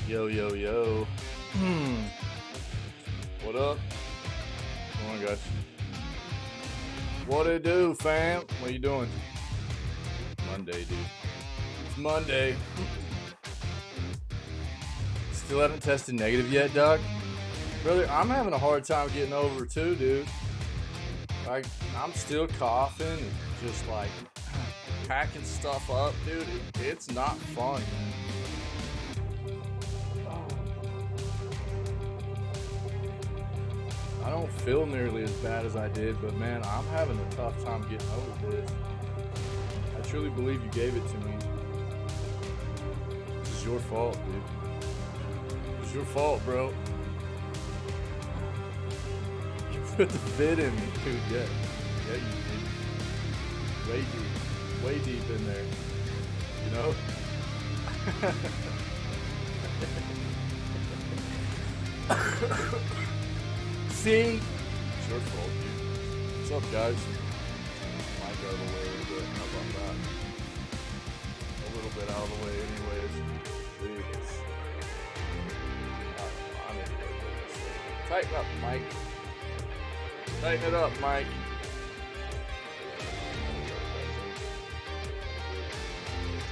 Yo, yo, yo. What up? Come on, guys. What it do, fam? What you doing? Monday, dude. It's Monday. Still haven't tested negative yet, dog? Brother, I'm having a hard time getting over it too, dude. Like, I'm still coughing and just like packing stuff up, dude. It's not fun, man. I don't feel nearly as bad as I did, but man, I'm having a tough time getting over this. I truly believe you gave it to me. This is your fault, dude. It's your fault, bro. You put the vid in me, dude. Yeah, you did. Way deep in there. You know? See? It's your fault, dude. What's up, guys? Mic out of the way a little bit. How about that? A little bit out of the way, anyways. Please. I'm gonna go this way. Tighten up, Mike. Tighten it up, Mike.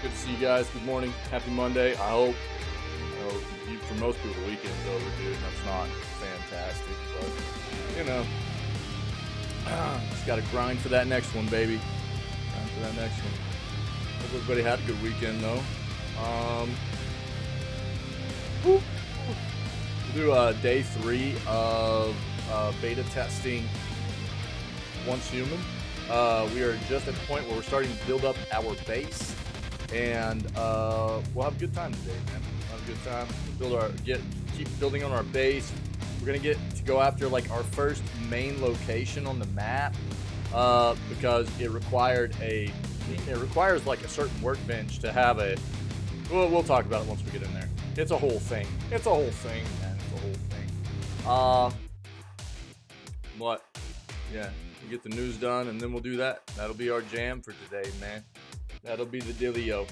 Good to see you guys. Good morning. Happy Monday. I hope. For most people, the weekend's over, dude. That's not fantastic, but you know, just gotta grind for that next one, baby. Grind for that next one. Hope everybody had a good weekend, though. We'll do day 3 of beta testing Once Human. We are just at the point where we're starting to build up our base, and we'll have a good time today, man. We'll have a good time. Keep building on our base. We're gonna get to go after like our first main location on the map because it requires like a certain workbench to have it. We'll talk about it once we get in there. It's a whole thing. It's a whole thing, man. It's a whole thing. What? Yeah, we'll get the news done and then we'll do that. That'll be our jam for today, man. That'll be the dealio.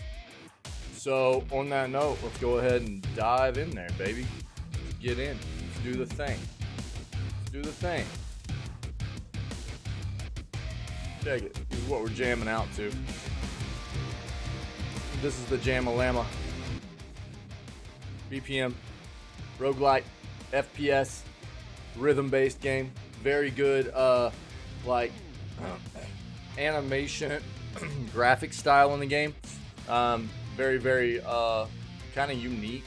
So on that note, let's go ahead and dive in there, baby. Let's get in. Let's do the thing. Let's do the thing. Check it. This is what we're jamming out to. This is the Jam-a-Llama. BPM, roguelite, FPS, rhythm-based game. Very good, animation, graphic style in the game. Very, very kind of unique.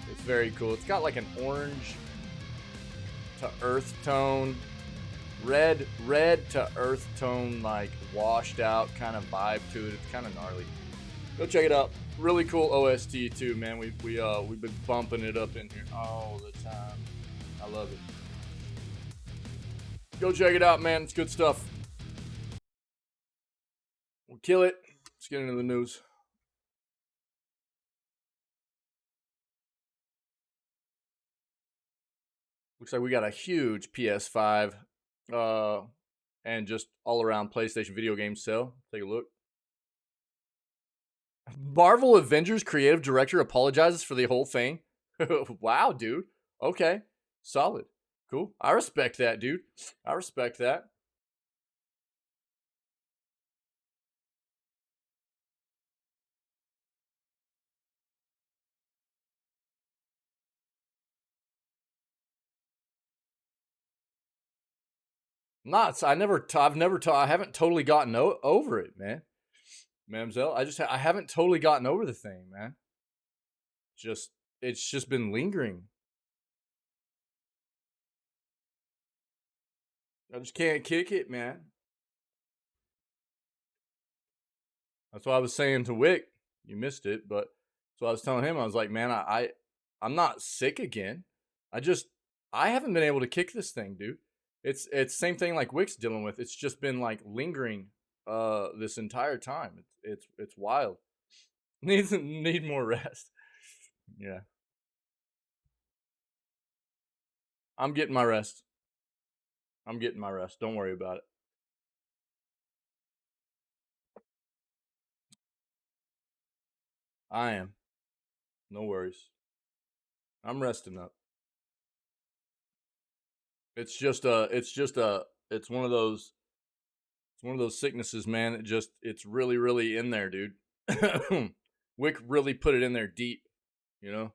It's very cool. It's got like an orange to earth tone, red to earth tone, like washed out kind of vibe to it. It's kind of gnarly. Go check it out. Really cool OST too, man. We've been bumping it up in here all the time. I love it. Go check it out, man. It's good stuff. We'll kill it. Let's get into the news. Looks like we got a huge PS5 and just all around PlayStation video game sale. Take a look. Marvel Avengers creative director apologizes for the whole thing. Wow, dude. Okay. Solid. Cool. I respect that, dude. I respect that. I haven't totally gotten over it, man. Mamzelle, I haven't totally gotten over the thing, man. It's just been lingering. I just can't kick it, man. That's what I was saying to Wick. You missed it, but so I was telling him, I was like, man, I'm not sick again. I haven't been able to kick this thing, dude. It's same thing like Wick's dealing with. It's just been like lingering this entire time. It's wild. Need more rest. Yeah. I'm getting my rest. Don't worry about it. I am. No worries. I'm resting up. It's one of those sicknesses, man. It's really, really in there, dude. Wick really put it in there deep, you know?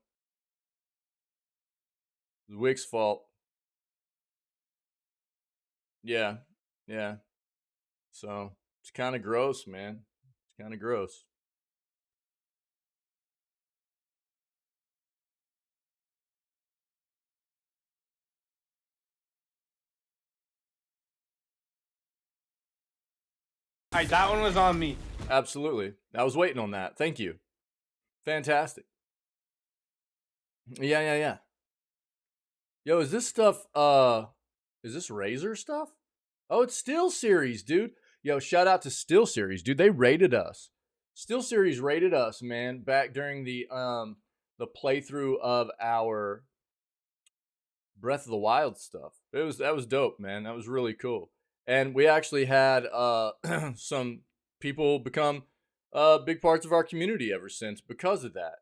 It's Wick's fault. Yeah. Yeah. So it's kind of gross, man. It's kind of gross. All right, that one was on me. Absolutely. I was waiting on that. Thank you. Fantastic. Yeah. Yo, is this stuff is this Razor stuff? Oh, it's Steel Series, dude. Yo, shout out to Steel Series, dude. They rated us. Steel Series rated us, man, back during the playthrough of our Breath of the Wild stuff. That was dope, man. That was really cool. And we actually had some people become big parts of our community ever since because of that.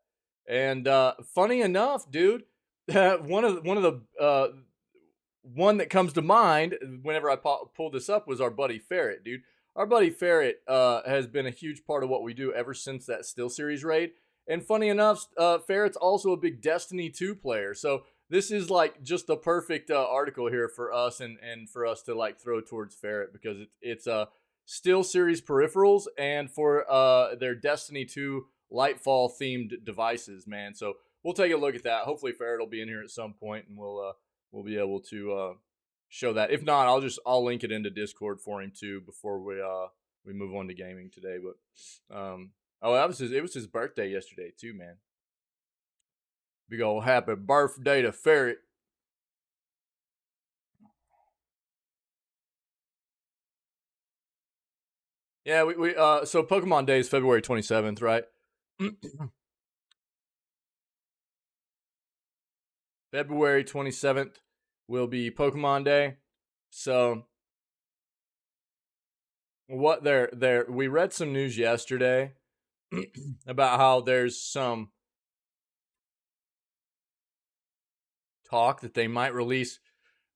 And funny enough, dude, one of the one that comes to mind whenever I pull this up was our buddy Ferret, dude. Our buddy Ferret has been a huge part of what we do ever since that Still Series raid. And funny enough, Ferret's also a big Destiny 2 player. So this is like just the perfect article here for us and for us to like throw towards Ferret because it's Still Series peripherals and for their Destiny 2 Lightfall themed devices, man. So we'll take a look at that. Hopefully Ferret will be in here at some point and we'll be able to show that. If not, I'll link it into Discord for him too before we move on to gaming today. But oh, it was his birthday yesterday too, man. Big old happy birthday to Ferret. Yeah, we so Pokemon Day is February 27th, right? February 27th will be Pokemon Day. So what there we read some news yesterday about how there's some talk that they might release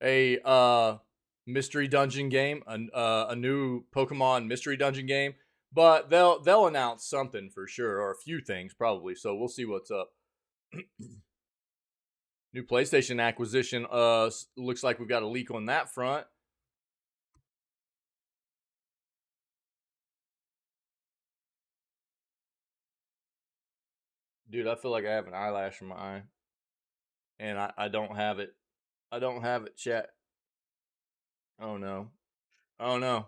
a mystery dungeon game, a new Pokemon mystery dungeon game, but they'll announce something for sure, or a few things probably. So we'll see what's up. New PlayStation acquisition. Looks like we've got a leak on that front. Dude, I feel like I have an eyelash in my eye, and I don't have it. I don't have it, chat. Oh no. Oh no.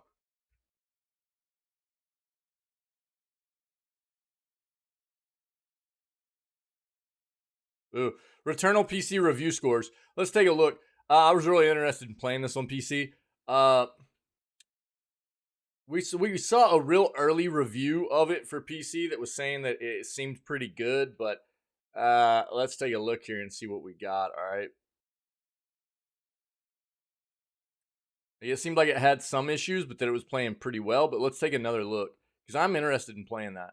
Ooh. Returnal PC review scores. Let's take a look. I was really interested in playing this on PC. We saw a real early review of it for PC that was saying that it seemed pretty good, but let's take a look here and see what we got. All right. It seemed like it had some issues, but that it was playing pretty well. But let's take another look because I'm interested in playing that.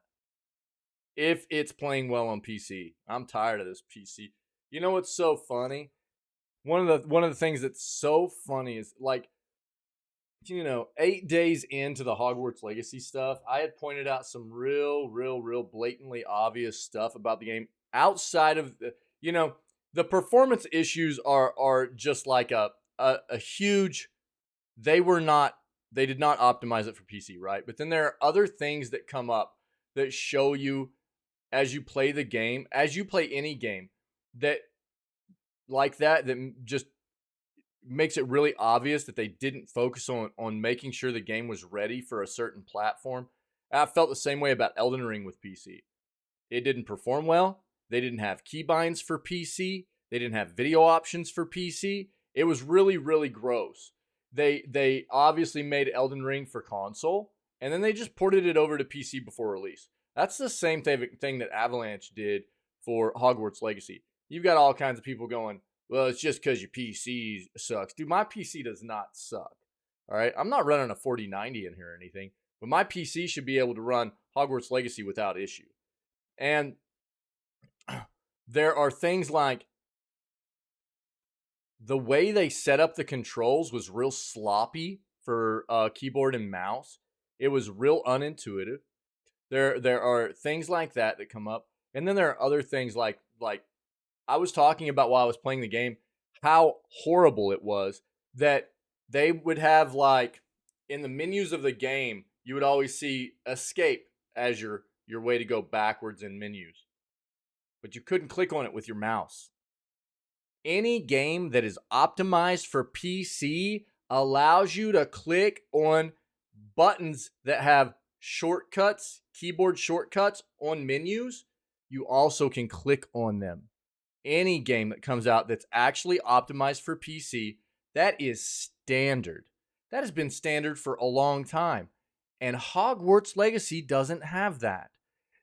If it's playing well on PC, I'm tired of this PC. You know what's so funny? One of the things that's so funny is like, 8 days into the Hogwarts Legacy stuff, I had pointed out some real blatantly obvious stuff about the game outside of the performance issues are just like a huge. They did not optimize it for PC, right? But then there are other things that come up that show you as you play the game, as you play any game that that just makes it really obvious that they didn't focus on making sure the game was ready for a certain platform. I felt the same way about Elden Ring with PC. It didn't perform well. They didn't have keybinds for PC. They didn't have video options for PC. It was really gross. They obviously made Elden Ring for console, and then they just ported it over to PC before release. That's the same thing that Avalanche did for Hogwarts Legacy. You've got all kinds of people going, well, it's just because your PC sucks. Dude, my PC does not suck. All right. I'm not running a 4090 in here or anything, but my PC should be able to run Hogwarts Legacy without issue. And there are things like the way they set up the controls was real sloppy for keyboard and mouse. It was real unintuitive. There are things like that that come up, and then there are other things like I was talking about while I was playing the game, how horrible it was that they would have, like, in the menus of the game, you would always see escape as your way to go backwards in menus, but you couldn't click on it with your mouse. Any game that is optimized for PC allows you to click on buttons that have shortcuts, keyboard shortcuts on menus. You also can click on them. Any game that comes out that's actually optimized for PC, that is standard. That has been standard for a long time. And Hogwarts Legacy doesn't have that.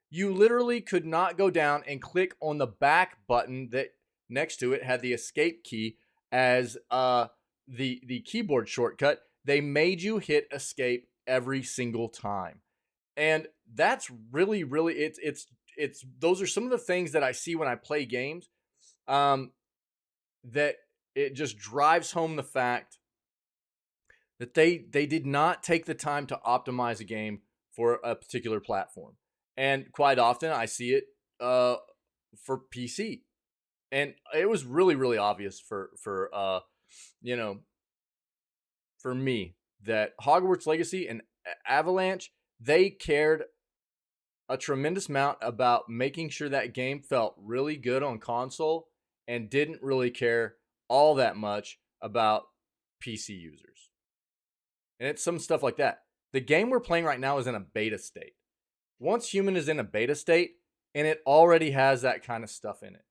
You literally could not go down and click on the back button that next to it had the escape key as the keyboard shortcut. They made you hit escape every single time. And that's really it's those are some of the things that I see when I play games, that it just drives home the fact that they did not take the time to optimize a game for a particular platform. And quite often I see it for PC. And it was really obvious for you know, for me that Hogwarts Legacy and Avalanche, they cared a tremendous amount about making sure that game felt really good on console and didn't really care all that much about PC users. And it's some stuff like that. The game we're playing right now is in a beta state. Once Human is in a beta state, and it already has that kind of stuff in it.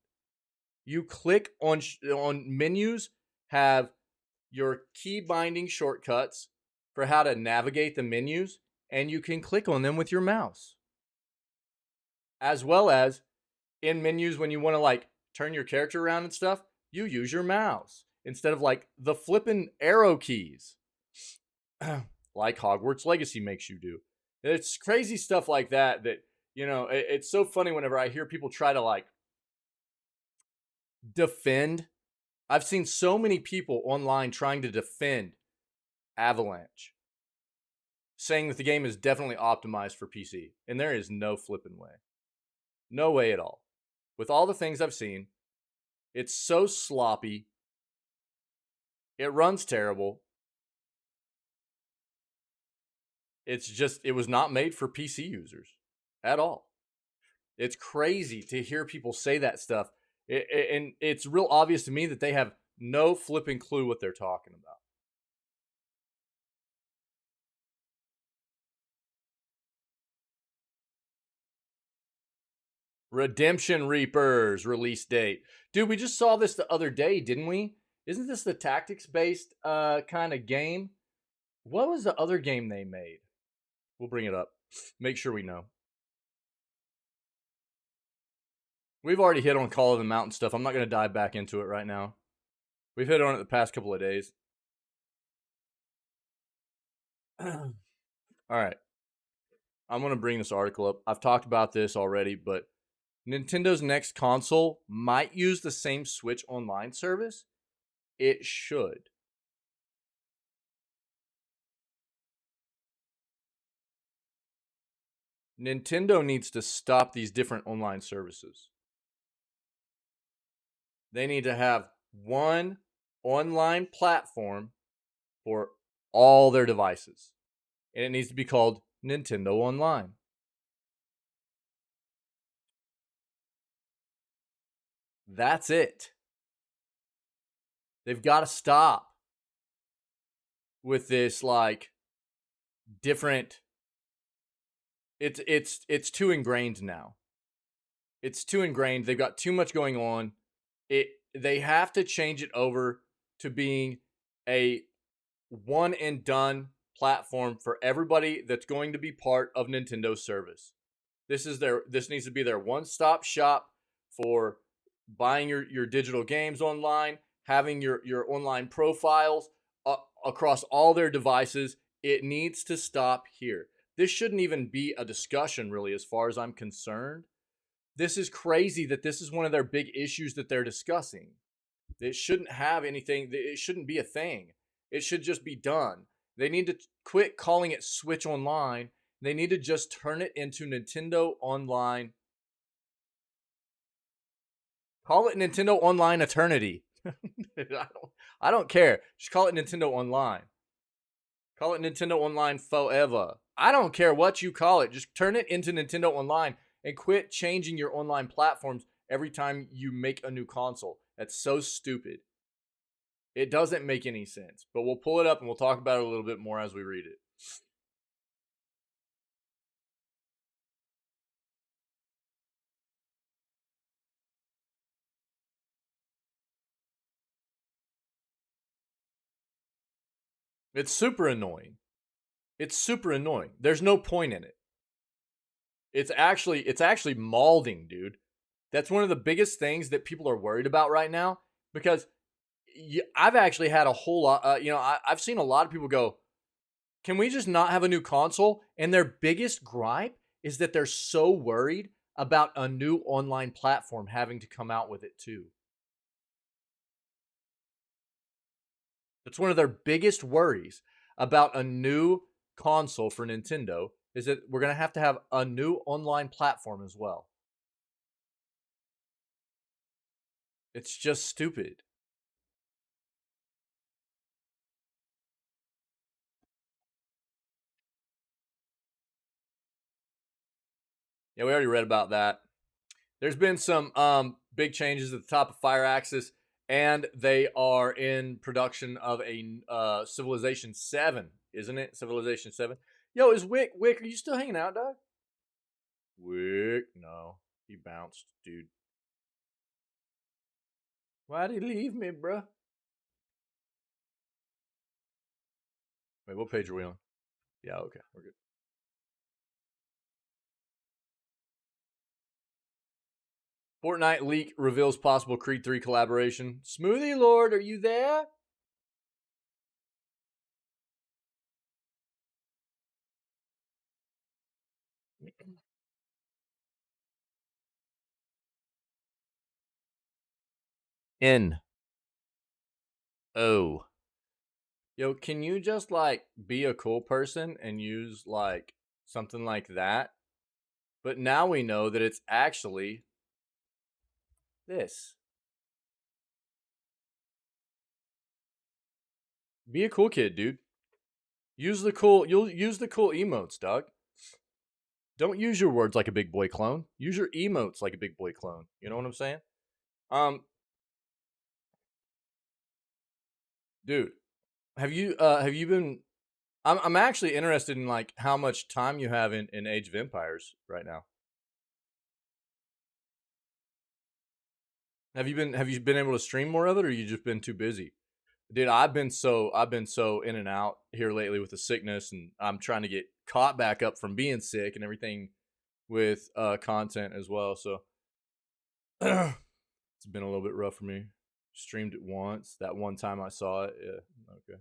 You click on menus, have your key binding shortcuts for how to navigate the menus, and you can click on them with your mouse. As well as in menus, when you want to like turn your character around and stuff, you use your mouse instead of like the flippin' arrow keys like Hogwarts Legacy makes you do. It's crazy stuff like that it's so funny whenever I hear people try to like defend. I've seen so many people online trying to defend Avalanche, saying that the game is definitely optimized for PC, and there is no flipping way. No way at all. With all the things I've seen, it's so sloppy. It runs terrible. It was not made for PC users at all. It's crazy to hear people say that stuff. And it's real obvious to me that they have no flipping clue what they're talking about. Redemption Reapers release date. Dude, we just saw this the other day, didn't we? Isn't this the tactics-based kind of game? What was the other game they made? We'll bring it up. Make sure we know. We've already hit on Call of the Mountain stuff. I'm not going to dive back into it right now. We've hit on it the past couple of days. All right. I'm going to bring this article up. I've talked about this already, but Nintendo's next console might use the same Switch Online service. It should. Nintendo needs to stop these different online services. They need to have one online platform for all their devices. And it needs to be called Nintendo Online. That's it. They've got to stop with this like different. It's too ingrained now. It's too ingrained. They've got too much going on. They have to change it over to being a one and done platform for everybody that's going to be part of Nintendo's service. This needs to be their one-stop shop for buying your digital games online, having your online profiles across all their devices. It needs to stop here. This shouldn't even be a discussion, really, as far as I'm concerned. This is crazy that this is one of their big issues that they're discussing. It shouldn't have anything. It shouldn't be a thing. It should just be done. They need to quit calling it Switch Online. They need to just turn it into Nintendo Online. Call it Nintendo Online Eternity. I don't care. Just call it Nintendo Online. Call it Nintendo Online Forever. I don't care what you call it. Just turn it into Nintendo Online and quit changing your online platforms every time you make a new console. That's so stupid. It doesn't make any sense. But we'll pull it up and we'll talk about it a little bit more as we read it. It's super annoying. It's super annoying. There's no point in it. It's actually malding, dude. That's one of the biggest things that people are worried about right now, because I've actually had a whole lot. I've seen a lot of people go, "Can we just not have a new console?" And their biggest gripe is that they're so worried about a new online platform having to come out with it too. That's one of their biggest worries about a new console for Nintendo, is that we're going to have a new online platform as well. It's just stupid. Yeah, we already read about that. There's been some big changes at the top of Fire Axis, and they are in production of a Civilization 7, isn't it? Civilization 7. Yo, is Wick, are you still hanging out, dog? Wick, no. He bounced, dude. Why'd he leave me, bruh? Wait, what page are we on? Yeah, okay, we're good. Fortnite leak reveals possible Creed 3 collaboration. Smoothie Lord, are you there? N. O. Yo, can you just like be a cool person and use like something like that? But now we know that it's actually this. Be a cool kid, dude. You'll use the cool emotes, dog. Don't use your words like a big boy clone. Use your emotes like a big boy clone. You know what I'm saying? Dude, have you been I'm actually interested in like how much time you have in Age of Empires right now. Have you been able to stream more of it, or you just been too busy? Dude, I've been so in and out here lately with the sickness, and I'm trying to get caught back up from being sick and everything with content as well. So it's been a little bit rough for me. Streamed it once. That one time I saw it. Yeah. Okay.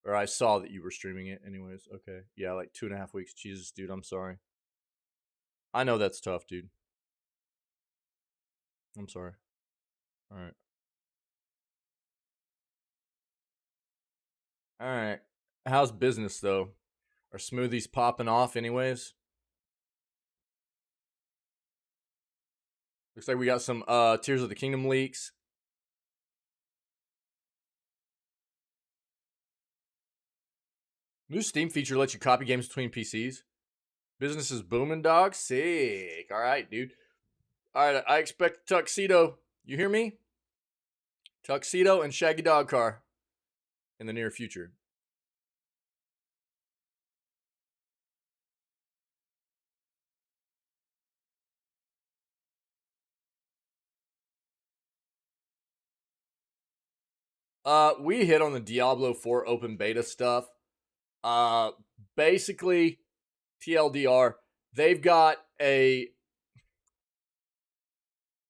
Or I saw that you were streaming it anyways. Okay. Yeah, like 2.5 weeks. Jesus, dude, I'm sorry. I know that's tough, dude. I'm sorry. All right. All right. How's business though? Are smoothies popping off anyways? Looks like we got some Tears of the Kingdom leaks. New Steam feature lets you copy games between PCs. Business is booming, dog. Sick. All right, dude. All right, I expect Tuxedo. You hear me? Tuxedo and Shaggy Dog Car in the near future. We hit on the Diablo 4 open beta stuff. Basically, TLDR, they've got a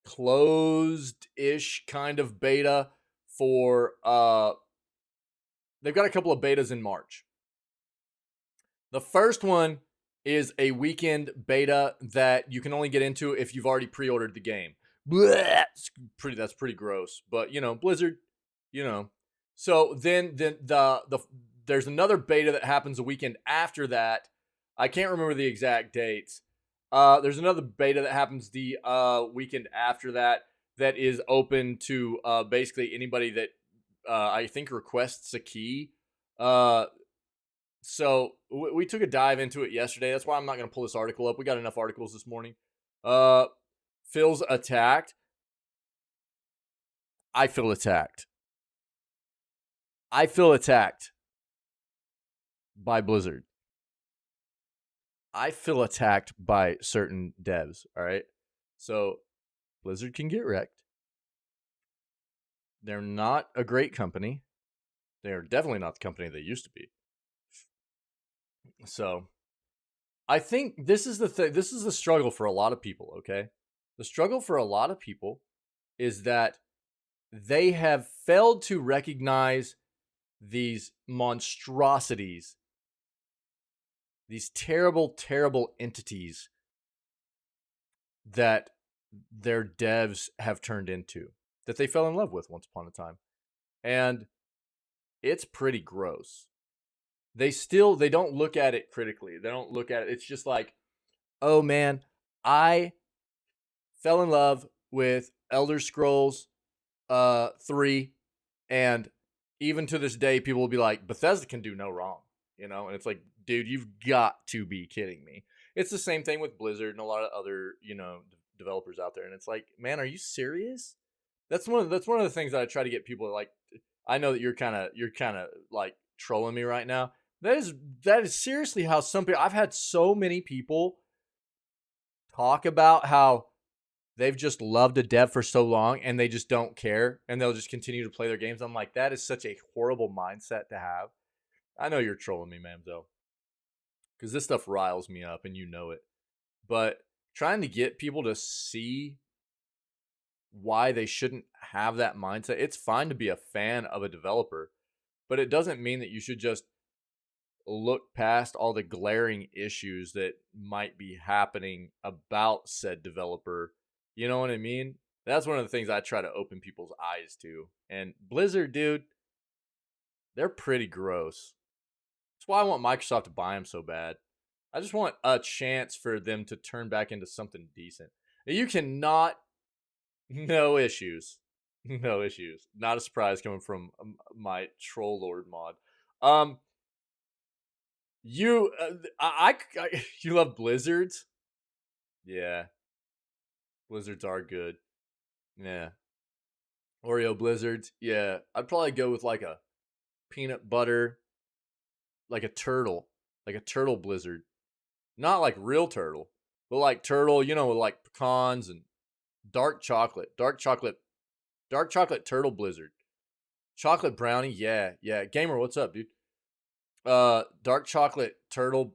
closed-ish kind of beta for they've got a couple of betas in March. The first one is a weekend beta that you can only get into if you've already pre-ordered the game. bleh, that's pretty gross. But you know, Blizzard, you know. So then there's another beta that happens a weekend after that. I can't remember the exact dates. There's another beta that happens the weekend after that that is open to basically anybody that I think requests a key. So we took a dive into it yesterday. That's why I'm not going to pull this article up. We got enough articles this morning. Feels attacked. I feel attacked. I feel attacked by Blizzard. I feel attacked by certain devs. All right. So Blizzard can get wrecked. They're not a great company. They're definitely not the company they used to be. So I think this is the thing. This is the struggle for a lot of people. Okay. The struggle for a lot of people is that they have failed to recognize these monstrosities, these terrible, terrible entities that their devs have turned into, that they fell in love with once upon a time. And it's pretty gross. They don't look at it critically. They don't look at it. It's just like, oh man, I fell in love with Elder Scrolls 3, and even to this day, people will be like, Bethesda can do no wrong, you know? And it's like, dude, you've got to be kidding me. It's the same thing with Blizzard and a lot of other, you know, developers out there. And it's like, man, are you serious? That's one of the things that I try to get people to like. I know that you're kind of like trolling me right now. That is seriously how some people. I've had so many people talk about how they've just loved a dev for so long and they just don't care and they'll just continue to play their games. I'm like, that is such a horrible mindset to have. I know you're trolling me, Mamzo, because this stuff riles me up and you know it. But trying to get people to see why they shouldn't have that mindset. It's fine to be a fan of a developer, but it doesn't mean that you should just look past all the glaring issues that might be happening about said developer. You know what I mean? That's one of the things I try to open people's eyes to. And Blizzard, dude, they're pretty gross. That's why I want Microsoft to buy them so bad. I just want a chance for them to turn back into something decent. You cannot. No issues. No issues. Not a surprise coming from my Troll Lord mod. You, you love Blizzards? Yeah, Blizzards are good. Yeah, Oreo Blizzards. Yeah, I'd probably go with like a peanut butter, like a turtle Blizzard. Not like real turtle, but like turtle. You know, with like pecans and dark chocolate, dark chocolate turtle Blizzard, chocolate brownie. Yeah, yeah. Gamer, what's up, dude? Dark chocolate turtle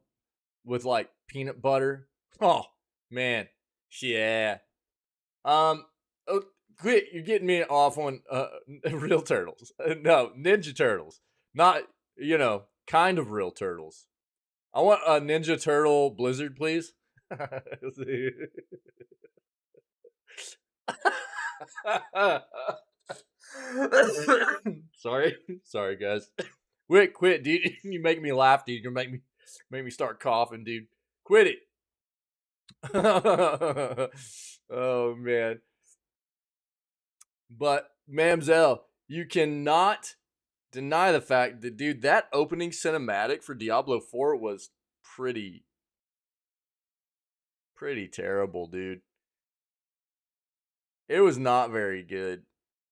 with like peanut butter. Oh man, yeah. Oh, quit! You're getting me off on real turtles. No, Ninja Turtles, not kind of real turtles. I want a Ninja Turtle Blizzard, please. Sorry, sorry, guys. Quit, dude. You make me laugh, dude. You make me start coughing, dude. Quit it. Oh man. But Mamzelle, you cannot deny the fact that, dude, that opening cinematic for Diablo 4 was pretty terrible, dude. It was not very good.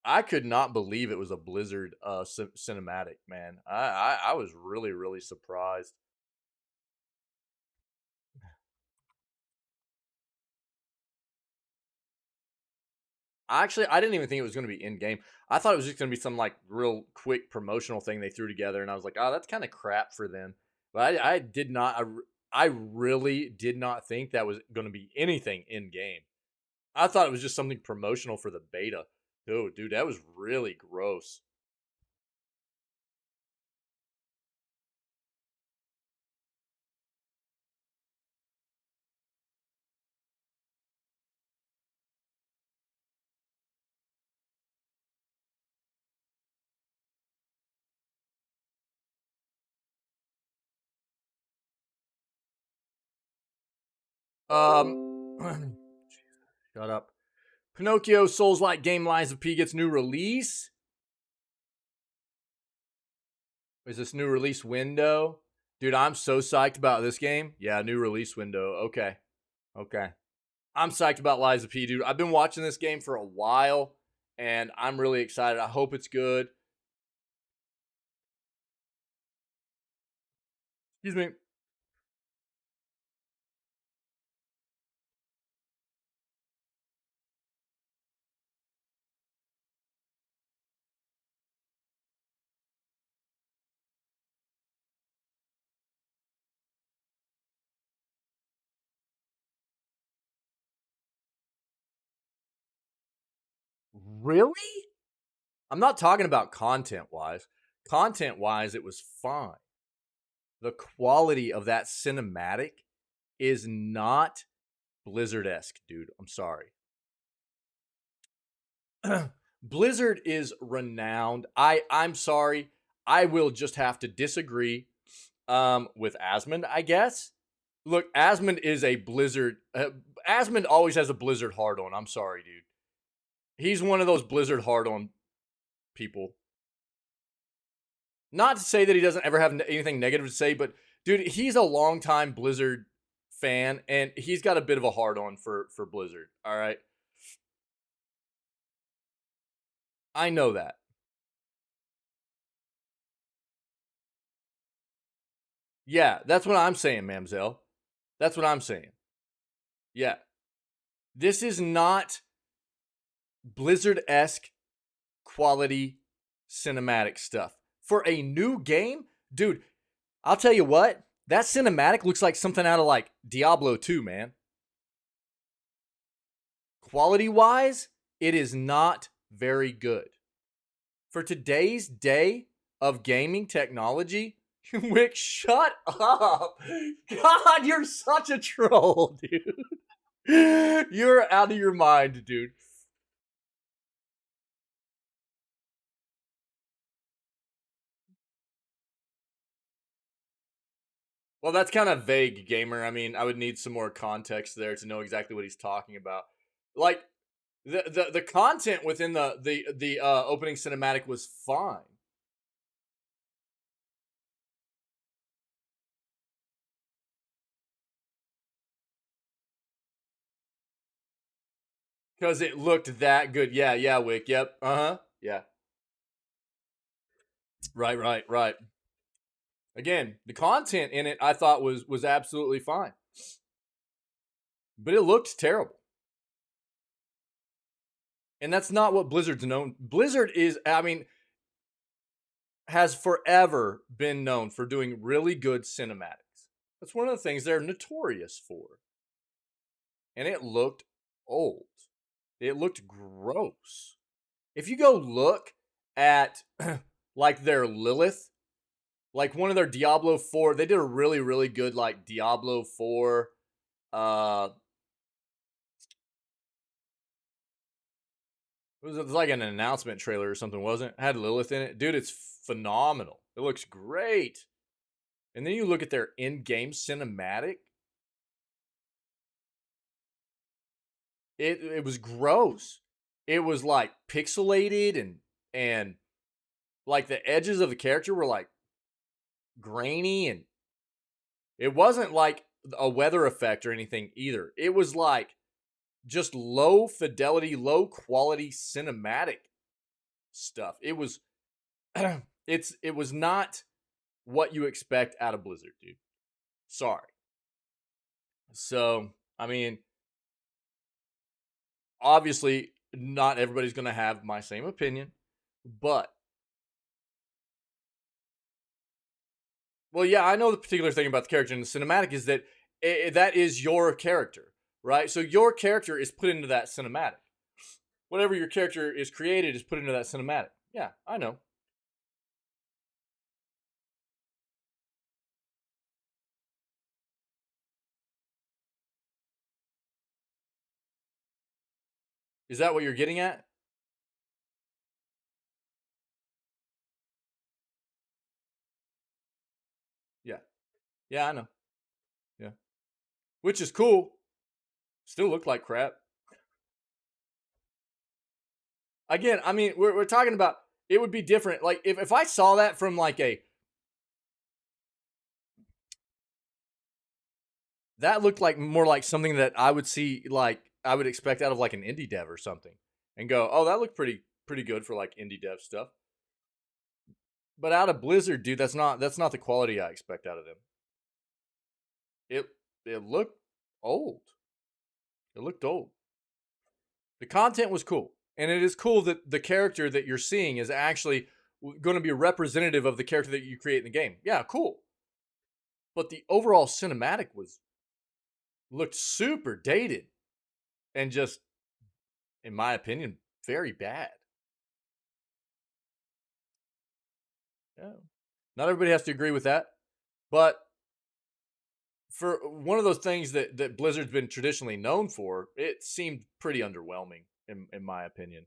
I could not believe it was a Blizzard cinematic, man. I was really, really surprised. Actually, I didn't even think it was going to be in game. I thought it was just going to be some like real quick promotional thing they threw together, and I was like, oh, that's kind of crap for them. But I did not. I really did not think that was going to be anything in game. I thought it was just something promotional for the beta. Dude, that was really gross. Shut up. Pinocchio Souls-like game Lies of P gets new release. Is this new release window? Dude, I'm so psyched about this game. Yeah, new release window. Okay. I'm psyched about Lies of P, dude. I've been watching this game for a while, and I'm really excited. I hope it's good. Excuse me. Really? I'm not talking about content-wise. Content-wise, it was fine. The quality of that cinematic is not Blizzard-esque, dude. I'm sorry. Blizzard is renowned. I'm sorry. I will just have to disagree with Asmund, I guess. Look, Asmund is a Blizzard. Asmund always has a Blizzard hard on. I'm sorry, dude. He's one of those Blizzard hard on people. Not to say that he doesn't ever have anything negative to say, but dude, he's a longtime Blizzard fan, and he's got a bit of a hard on for Blizzard. All right, I know that. Yeah, that's what I'm saying, Mamzelle. That's what I'm saying. Yeah, this is not Blizzard-esque quality cinematic stuff for a new game, dude. I'll tell you what, that cinematic looks like something out of like Diablo 2, man. Quality wise, it is not very good. For today's day of gaming technology, Wick, shut up. God, you're such a troll, dude. You're out of your mind, dude. Well, that's kind of vague, gamer. I mean, I would need some more context there to know exactly what he's talking about. Like the content within the opening cinematic was fine. Because it looked that good. Yeah, Wick. Yep. Uh-huh. Yeah. Right. Again, the content in it I thought was absolutely fine. But it looked terrible. And that's not what Blizzard's known. Blizzard is, I mean, has forever been known for doing really good cinematics. That's one of the things they're notorious for. And it looked old. It looked gross. If you go look at like their Lilith, like one of their Diablo 4, they did a really good like Diablo 4 it was like an announcement trailer or something, wasn't it? It had Lilith in it. Dude, it's phenomenal. It looks great. And then you look at their in-game cinematic. It was gross. It was like pixelated and like the edges of the character were like grainy, and it wasn't like a weather effect or anything either. It was like just low fidelity, low quality cinematic stuff. It was it was not what you expect out of Blizzard, dude. Sorry. So, I mean, obviously not everybody's going to have my same opinion, but well, yeah, I know the particular thing about the character in the cinematic is that that is your character, right? So your character is put into that cinematic. Whatever your character is created is put into that cinematic. Yeah, I know. Is that what you're getting at? Yeah. Yeah, I know. Yeah. Which is cool. Still looked like crap. Again, I mean, we're talking about it would be different. Like if I saw that from like that looked like more like something that I would see, like I would expect out of like an indie dev or something, and go, oh, that looked pretty good for like indie dev stuff. But out of Blizzard, dude, that's not the quality I expect out of them. It looked old. It looked old. The content was cool, and it is cool that the character that you're seeing is actually going to be representative of the character that you create in the game. Yeah, cool. But the overall cinematic looked super dated and just, in my opinion, very bad. Yeah. Not everybody has to agree with that, but for one of those things that Blizzard's been traditionally known for, it seemed pretty underwhelming in my opinion.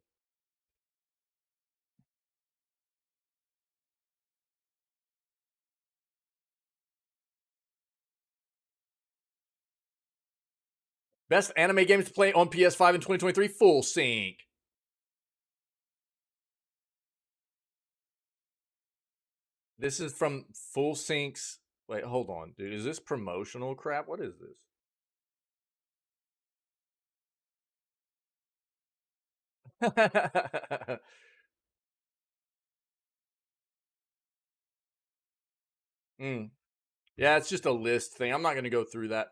Best anime games to play on PS5 in 2023, Full Sync. This is from Full Sync's. Wait, hold on, dude. Is this promotional crap? What is this? mm. Yeah, it's just a list thing. I'm not going to go through that.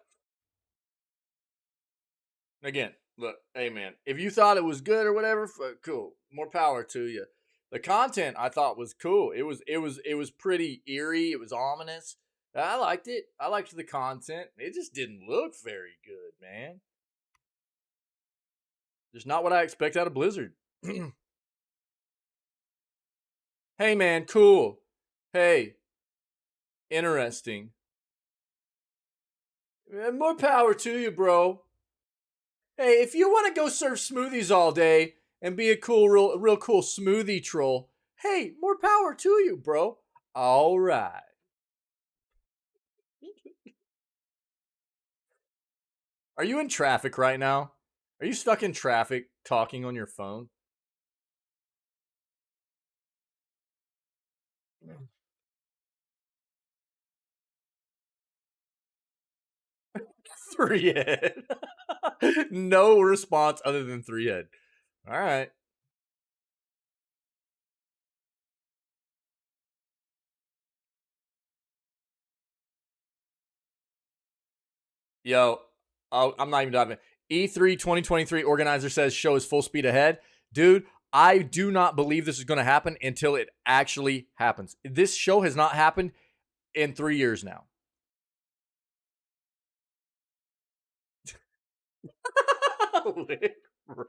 Again, look, hey man, if you thought it was good or whatever, cool. More power to you. The content I thought was cool. It was pretty eerie. It was ominous. I liked it. I liked the content. It just didn't look very good, man. Just not what I expect out of Blizzard. Hey man, cool. Hey, interesting. More power to you, bro. Hey, if you want to go serve smoothies all day and be a cool, real cool smoothie troll, hey, more power to you, bro. All right. Are you in traffic right now? Are you stuck in traffic talking on your phone? 3 head. No response other than 3 head. All right. Yo, I'm not even diving. E3 2023 organizer says show is full speed ahead. Dude, I do not believe this is going to happen until it actually happens. This show has not happened in 3 years now. Bro.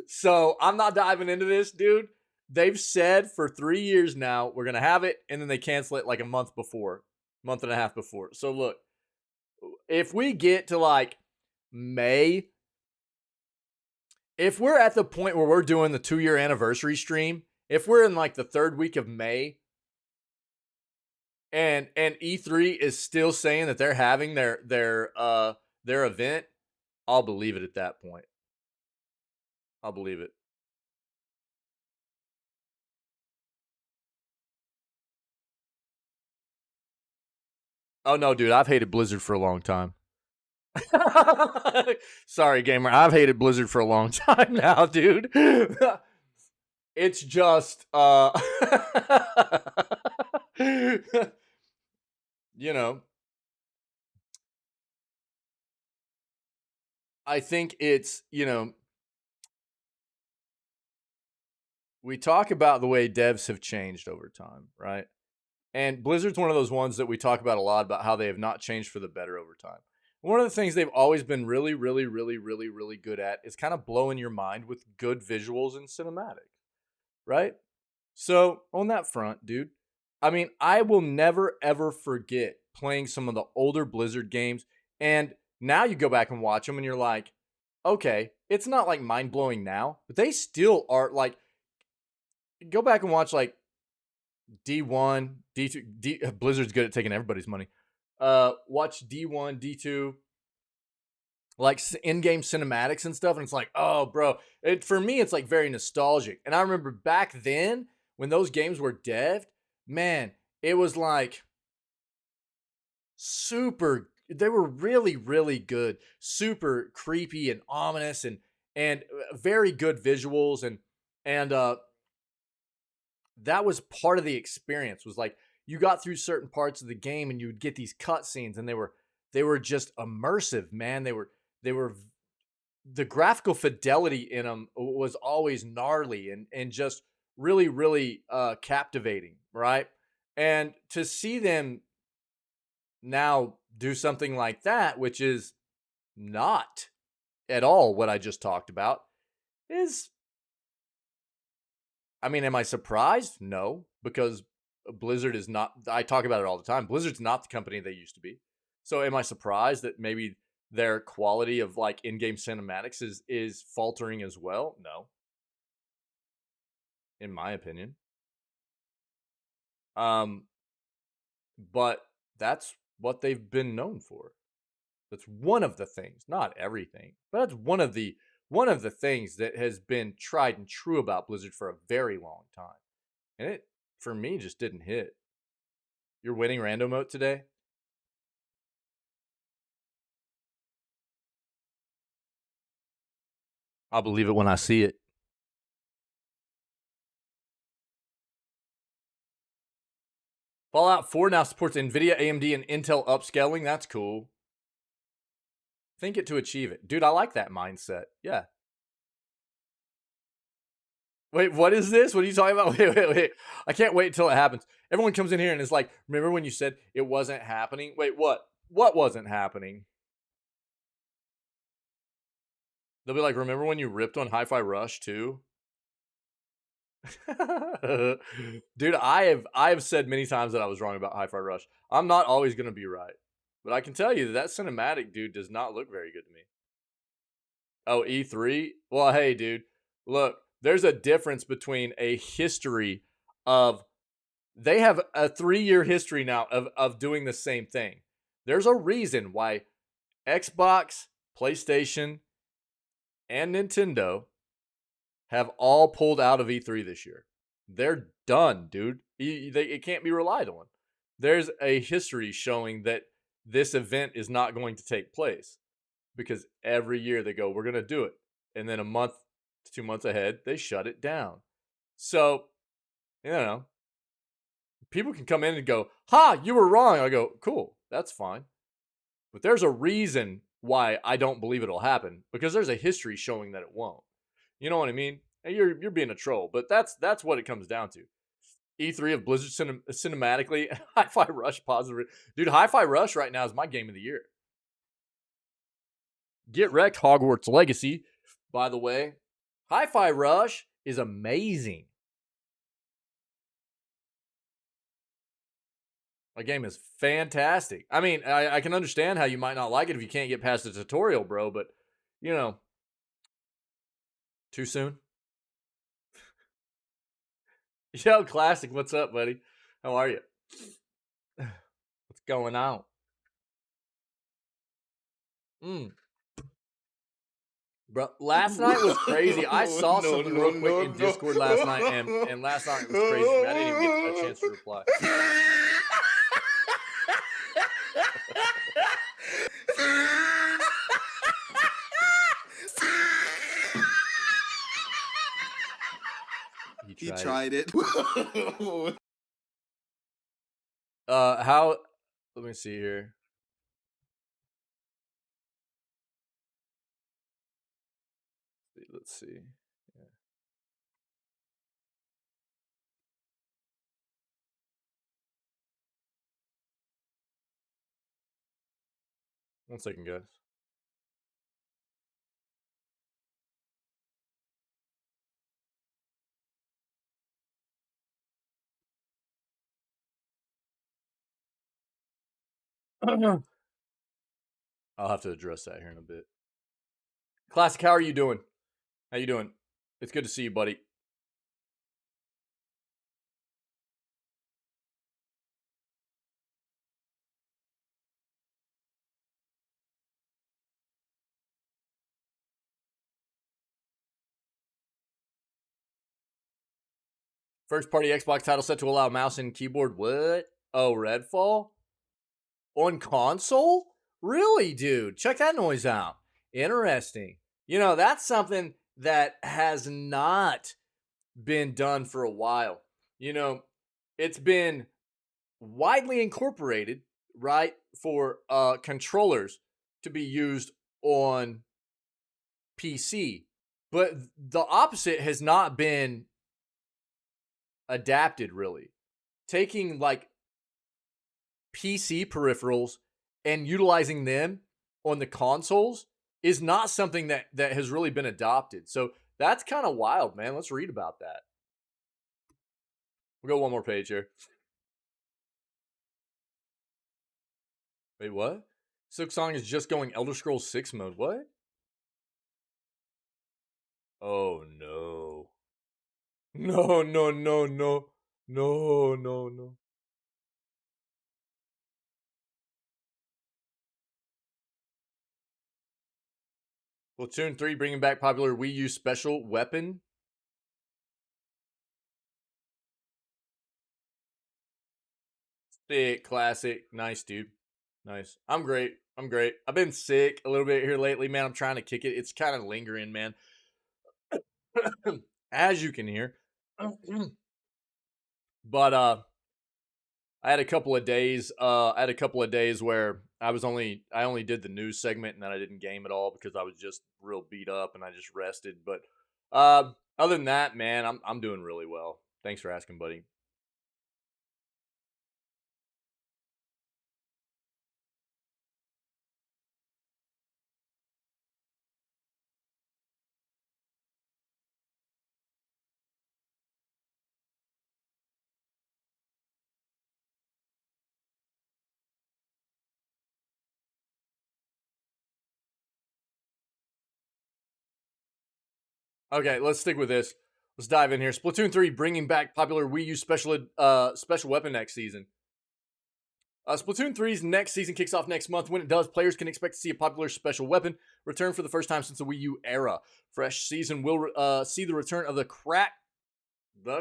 So I'm not diving into this, dude. They've said for 3 years now we're gonna have it, and then they cancel it like a month and a half before. So look, if we get to like May, if we're at the point where we're doing the 2-year anniversary stream, if we're in like the 3rd week of May, and E3 is still saying that they're having their event, I'll believe it at that point. I'll believe it. Oh no, dude, I've hated Blizzard for a long time. Sorry, gamer. I've hated Blizzard for a long time now, dude. It's just you know, I think it's, we talk about the way devs have changed over time, right? And Blizzard's one of those ones that we talk about a lot about how they have not changed for the better over time. One of the things they've always been really, really, really, really, really good at is kind of blowing your mind with good visuals and cinematic, right? So, on that front, dude, I mean, I will never ever forget playing some of the older Blizzard games. And now you go back and watch them and you're like, okay, it's not like mind blowing now, but they still are like, go back and watch like D1, D2, Blizzard's good at taking everybody's money. Watch D1, D2, like in-game cinematics and stuff, and it's like, oh, bro, for me, it's like very nostalgic. And I remember back then when those games were devved, man, it was like super. They were really, really good, super creepy and ominous, and very good visuals, and that was part of the experience. Was like you got through certain parts of the game and you would get these cutscenes, and they were just immersive, man. They were the graphical fidelity in them was always gnarly and just really, really captivating, right? And to see them now do something like that, which is not at all what I just talked about, is, I mean, am I surprised? No, because Blizzard is not, I talk about it all the time. Blizzard's not the company they used to be. So am I surprised that maybe their quality of like in-game cinematics is faltering as well? No, in my opinion. Um, but that's what they've been known for. That's one of the things, not everything, but that's one of the things that has been tried and true about Blizzard for a very long time. And it, for me, just didn't hit. You're winning rando mode today? I'll believe it when I see it. Fallout 4 now supports NVIDIA, AMD, and Intel upscaling. That's cool. Think it to achieve it. Dude, I like that mindset. Yeah. Wait, what is this? What are you talking about? Wait. I can't wait until it happens. Everyone comes in here and is like, remember when you said it wasn't happening? Wait, what? What wasn't happening? They'll be like, remember when you ripped on Hi-Fi Rush too? Dude, I have said many times that I was wrong about Hi-Fi Rush. I'm not always gonna be right. But I can tell you that cinematic, dude, does not look very good to me. Oh, E3? Well, hey, dude, look, there's a difference between a history of, they have a 3-year history now of doing the same thing. There's a reason why Xbox, PlayStation, and Nintendo have all pulled out of E3 this year. They're done, dude. It can't be relied on. There's a history showing that this event is not going to take place because every year they go, we're going to do it. And then a month to 2 months ahead, they shut it down. So, people can come in and go, ha, you were wrong. I go, cool, that's fine. But there's a reason why I don't believe it'll happen, because there's a history showing that it won't. You know what I mean? And you're being a troll, but that's what it comes down to. E3 of Blizzard cinematically, Hi-Fi Rush positive. Dude, Hi-Fi Rush right now is my game of the year. Get wrecked, Hogwarts Legacy. By the way, Hi-Fi Rush is amazing. My game is fantastic. I mean, I can understand how you might not like it if you can't get past the tutorial, bro, but, too soon? Yo, Classic, what's up, buddy? How are you? What's going on? Bro, last night was crazy. I saw something real quick in Discord last night, and last night was crazy. I didn't even get a chance to reply. He tried it. How? Let me see here. Let's see. Yeah. 1 second, guys. I'll have to address that here in a bit. Classic, how are you doing? How you doing? It's good to see you, buddy. First party Xbox title set to allow mouse and keyboard. What? Oh, Redfall? On console? Really, dude? Check that noise out. Interesting. You know, that's something that has not been done for a while. You know, it's been widely incorporated, right, for controllers to be used on PC. But the opposite has not been adapted, really. Taking like PC peripherals and utilizing them on the consoles is not something that has really been adopted. So that's kind of wild, man. Let's read about that. We'll go one more page here. Wait, what? Silksong is just going Elder Scrolls 6 mode. What? Oh no. No, no, no, no. No, no, no. Splatoon 3 bringing back popular Wii U special weapon. Sick, classic. Nice, dude. Nice. I'm great. I'm great. I've been sick a little bit here lately, man. I'm trying to kick it. It's kind of lingering, man. As you can hear. But I had a couple of days where I only did the news segment and then I didn't game at all because I was just real beat up and I just rested. But other than that, man, I'm doing really well. Thanks for asking, buddy. Okay, let's stick with this. Let's dive in here. Splatoon 3 bringing back popular Wii U special weapon next season. Splatoon 3's next season kicks off next month. When it does, players can expect to see a popular special weapon return for the first time since the Wii U era. Fresh season will see the return of the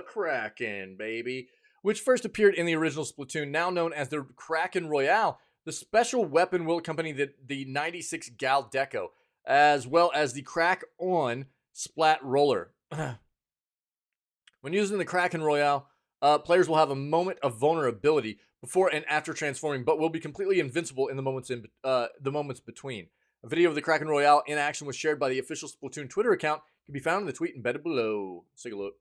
Kraken, baby, which first appeared in the original Splatoon, now known as the Kraken Royale. The special weapon will accompany the 96 Gal Deco, as well as the Crack-On Splat Roller. When using the Kraken Royale, players will have a moment of vulnerability before and after transforming, but will be completely invincible in the moments between. A video of the Kraken Royale in action was shared by the official Splatoon Twitter account. It can be found in the tweet embedded below. Let's take a look.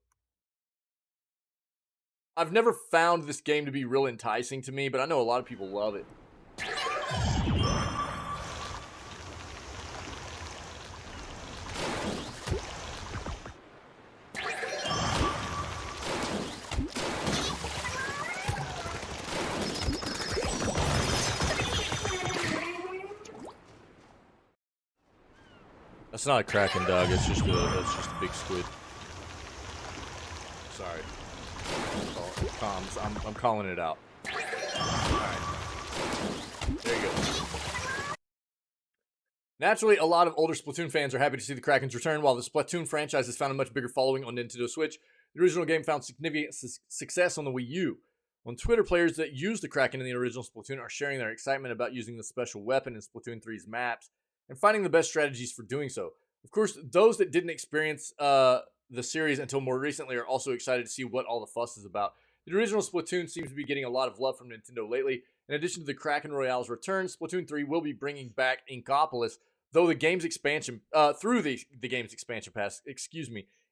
I've never found this game to be real enticing to me, but I know a lot of people love it. That's not a Kraken, dog. It's just a big squid. Sorry. I'm calling it out. Alright. There you go. Naturally, a lot of older Splatoon fans are happy to see the Kraken's return. While the Splatoon franchise has found a much bigger following on Nintendo Switch, the original game found significant success on the Wii U. On Twitter, players that use the Kraken in the original Splatoon are sharing their excitement about using the special weapon in Splatoon 3's maps and finding the best strategies for doing so. Of course, those that didn't experience the series until more recently are also excited to see what all the fuss is about. The original Splatoon seems to be getting a lot of love from Nintendo lately. In addition to the Kraken Royale's return, Splatoon 3 will be bringing back Inkopolis, though the game's expansion through the game's expansion pass.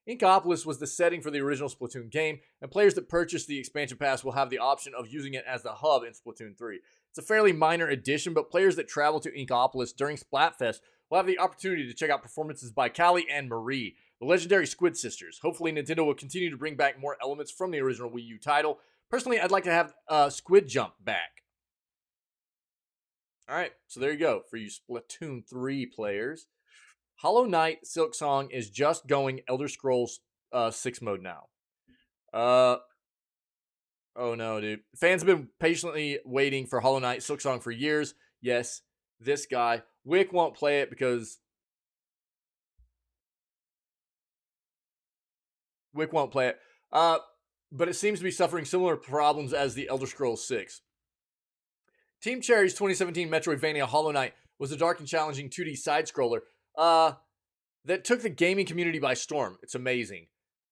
Inkopolis was the setting for the original Splatoon game, and players that purchase the expansion pass will have the option of using it as the hub in Splatoon 3. It's a fairly minor addition, but players that travel to Inkopolis during Splatfest will have the opportunity to check out performances by Callie and Marie, the legendary Squid Sisters. Hopefully, Nintendo will continue to bring back more elements from the original Wii U title. Personally, I'd like to have Squid Jump back. All right, so there you go for you Splatoon 3 players. Hollow Knight Silksong is just going Elder Scrolls 6 mode now. Oh no, dude. Fans have been patiently waiting for Hollow Knight Silksong for years. Yes, this guy. Wick won't play it because Wick won't play it. but it seems to be suffering similar problems as the Elder Scrolls 6. Team Cherry's 2017 Metroidvania Hollow Knight was a dark and challenging 2D side-scroller that took the gaming community by storm. It's amazing.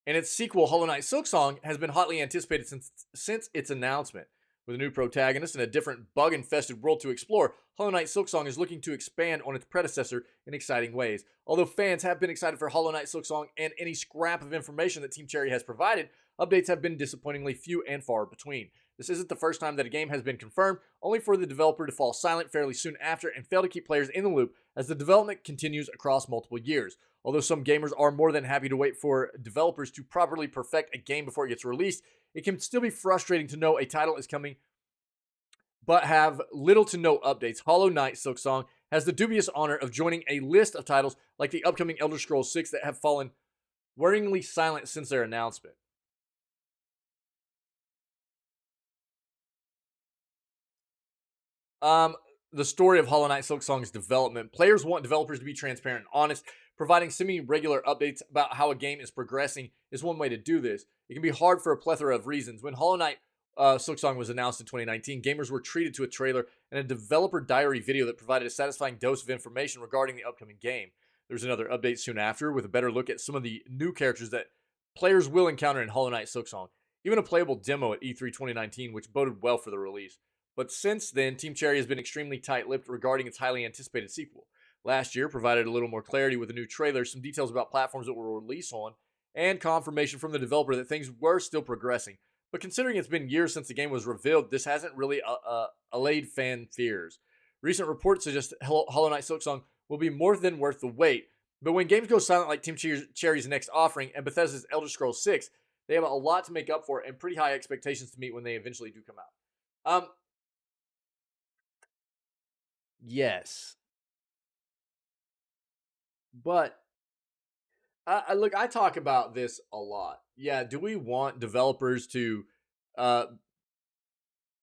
And its sequel, Hollow Knight Silksong, has been hotly anticipated since its announcement. With a new protagonist and a different bug-infested world to explore, Hollow Knight Silksong is looking to expand on its predecessor in exciting ways. Although fans have been excited for Hollow Knight Silksong and any scrap of information that Team Cherry has provided, updates have been disappointingly few and far between. This isn't the first time that a game has been confirmed, only for the developer to fall silent fairly soon after and fail to keep players in the loop as the development continues across multiple years. Although some gamers are more than happy to wait for developers to properly perfect a game before it gets released, it can still be frustrating to know a title is coming but have little to no updates. Hollow Knight Silksong has the dubious honor of joining a list of titles like the upcoming Elder Scrolls 6 that have fallen worryingly silent since their announcement. The story of Hollow Knight Silksong's development. Players want developers to be transparent and honest. Providing semi-regular updates about how a game is progressing is one way to do this. It can be hard for a plethora of reasons. When Hollow Knight Silksong was announced in 2019, gamers were treated to a trailer and a developer diary video that provided a satisfying dose of information regarding the upcoming game. There's another update soon after with a better look at some of the new characters that players will encounter in Hollow Knight Silksong. Even a playable demo at E3 2019, which boded well for the release. But since then, Team Cherry has been extremely tight-lipped regarding its highly anticipated sequel. Last year provided a little more clarity with a new trailer, some details about platforms it will release on, and confirmation from the developer that things were still progressing. But considering it's been years since the game was revealed, this hasn't really allayed fan fears. Recent reports suggest Hollow Knight Silksong will be more than worth the wait. But when games go silent like Team Cherry's next offering and Bethesda's Elder Scrolls 6, they have a lot to make up for and pretty high expectations to meet when they eventually do come out. Yes. But look, I talk about this a lot. Yeah, do we want developers to uh,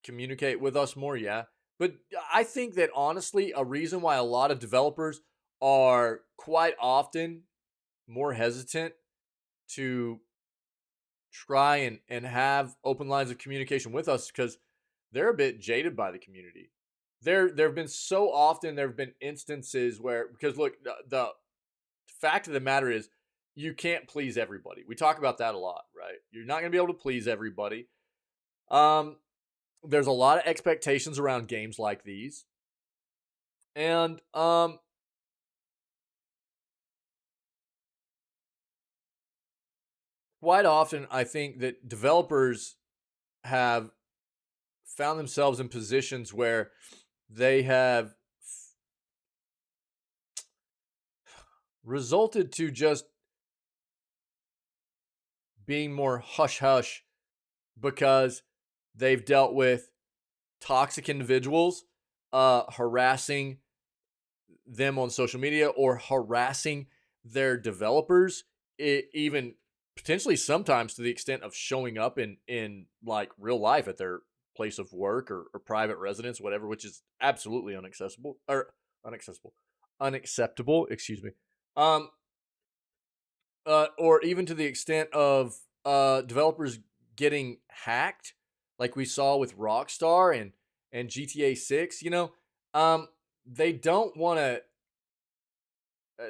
communicate with us more? Yeah. But I think that honestly, a reason why a lot of developers are quite often more hesitant to try and have open lines of communication with us because they're a bit jaded by the community. There have been so often, there have been instances where, because look, the fact of the matter is, you can't please everybody. We talk about that a lot, right? You're not going to be able to please everybody. There's a lot of expectations around games like these. And quite often, I think that developers have found themselves in positions where they have resulted to just being more hush-hush because they've dealt with toxic individuals harassing them on social media or harassing their developers, even potentially sometimes to the extent of showing up in like real life at their place of work or private residence, whatever, which is absolutely unacceptable, excuse me. Or even to the extent of developers getting hacked, like we saw with Rockstar and GTA 6. They don't want to.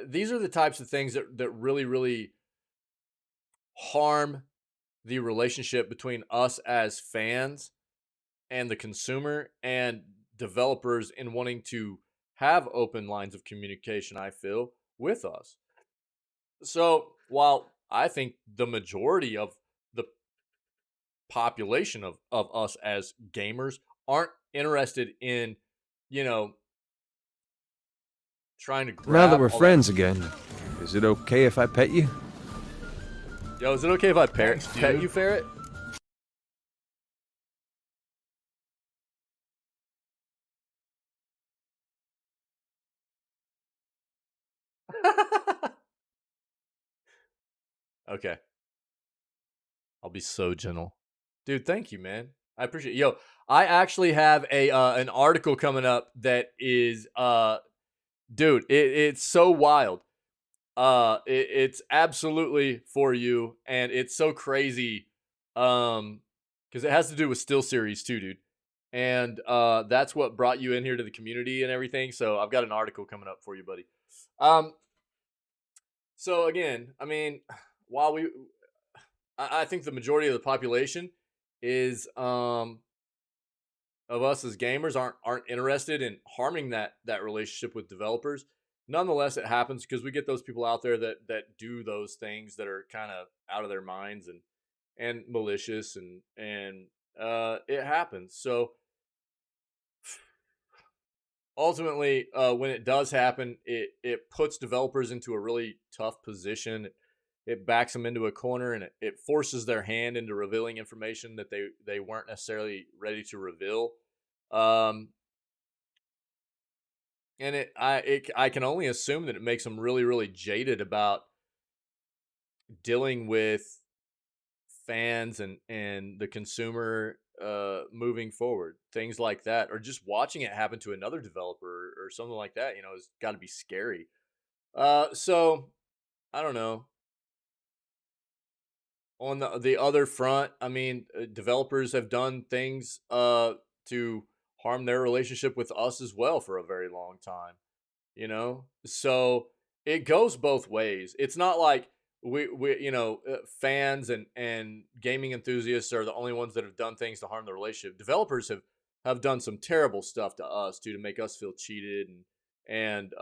These are the types of things that really, really harm the relationship between us as fans and the consumer and developers in wanting to have open lines of communication, I feel, with us. So while I think the majority of the population of us as gamers aren't interested in, trying to grab. Now that we're friends again, is it okay if I pet you? Yo, is it okay if I pet you, Ferret? Okay. I'll be so gentle. Dude, thank you, man. I appreciate it. Yo, I actually have an article coming up that is dude, it's so wild. It's absolutely for you, and it's so crazy Because it has to do with Still Series too, dude. And that's what brought you in here to the community and everything. So I've got an article coming up for you, buddy. Um, so again, I mean, while I think the majority of the population is of us as gamers aren't interested in harming that relationship with developers. Nonetheless, it happens because we get those people out there that do those things that are kind of out of their minds and malicious and it happens. So ultimately, when it does happen, it puts developers into a really tough position. It backs them into a corner and it forces their hand into revealing information that they weren't necessarily ready to reveal. Um, and I can only assume that it makes them really really jaded about dealing with fans and the consumer moving forward, things like that, or just watching it happen to another developer or something like that, has got to be scary. So I don't know. On the other front, I mean, developers have done things to harm their relationship with us as well for a very long time. So it goes both ways. It's not like we fans and gaming enthusiasts are the only ones that have done things to harm the relationship. Developers have done some terrible stuff to us too, to make us feel cheated and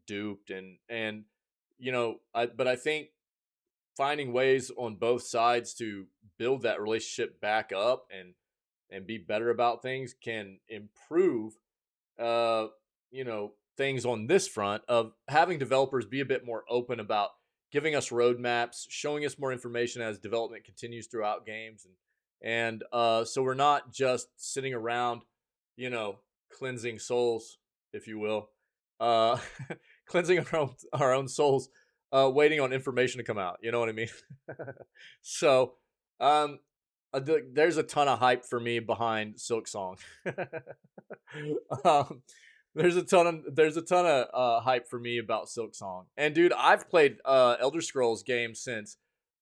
duped and but I think finding ways on both sides to build that relationship back up and be better about things can improve uh things on this front of having developers be a bit more open about giving us roadmaps, showing us more information as development continues throughout games, and so we're not just sitting around, you know, cleansing souls, if you will, uh, cleansing our own souls, waiting on information to come out. You know what I mean? So, um, there's a ton of hype for me behind Silk Song. um, there's a ton of hype for me about Silk Song. And dude, I've played Elder Scrolls games since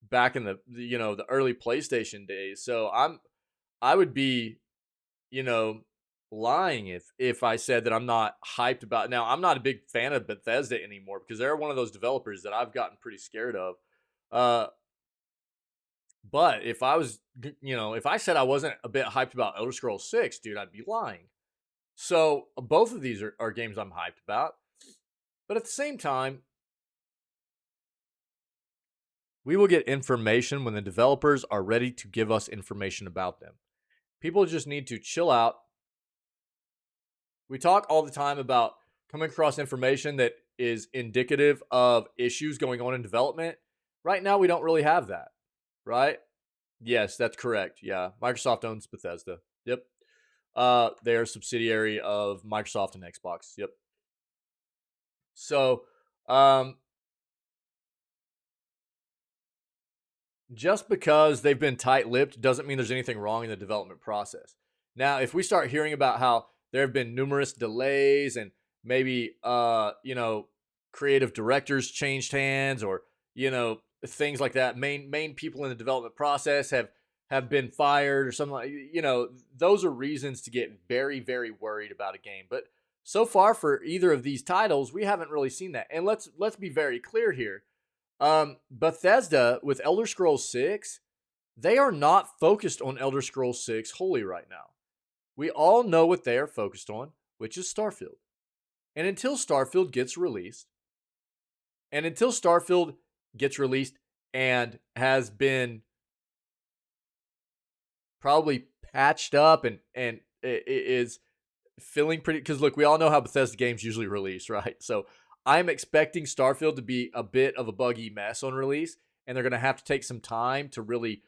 back in the early PlayStation days. So I would be, you know, lying if I said that I'm not hyped about. Now, I'm not a big fan of Bethesda anymore because they're one of those developers that I've gotten pretty scared of. Uh but if I was, if I said I wasn't a bit hyped about Elder Scrolls 6, dude, I'd be lying. So both of these are games I'm hyped about. But at the same time, we will get information when the developers are ready to give us information about them. People just need to chill out. We talk all the time about coming across information that is indicative of issues going on in development. Right now, we don't really have that, right? Yes, that's correct. Yeah, Microsoft owns Bethesda. Yep. They're a subsidiary of Microsoft and Xbox. Yep. So, um, just because they've been tight-lipped doesn't mean there's anything wrong in the development process. Now, if we start hearing about how there have been numerous delays and maybe creative directors changed hands or things like that, main people in the development process have been fired or something like, those are reasons to get very very worried about a game. But so far for either of these titles, we haven't really seen that. And let's be very clear here. Bethesda with Elder Scrolls 6, they are not focused on Elder Scrolls 6 wholly right now. We all know what they are focused on, which is Starfield. And until Starfield gets released, and has been probably patched up and it is feeling pretty, because look, we all know how Bethesda games usually release, right? So I'm expecting Starfield to be a bit of a buggy mess on release, and they're going to have to take some time to really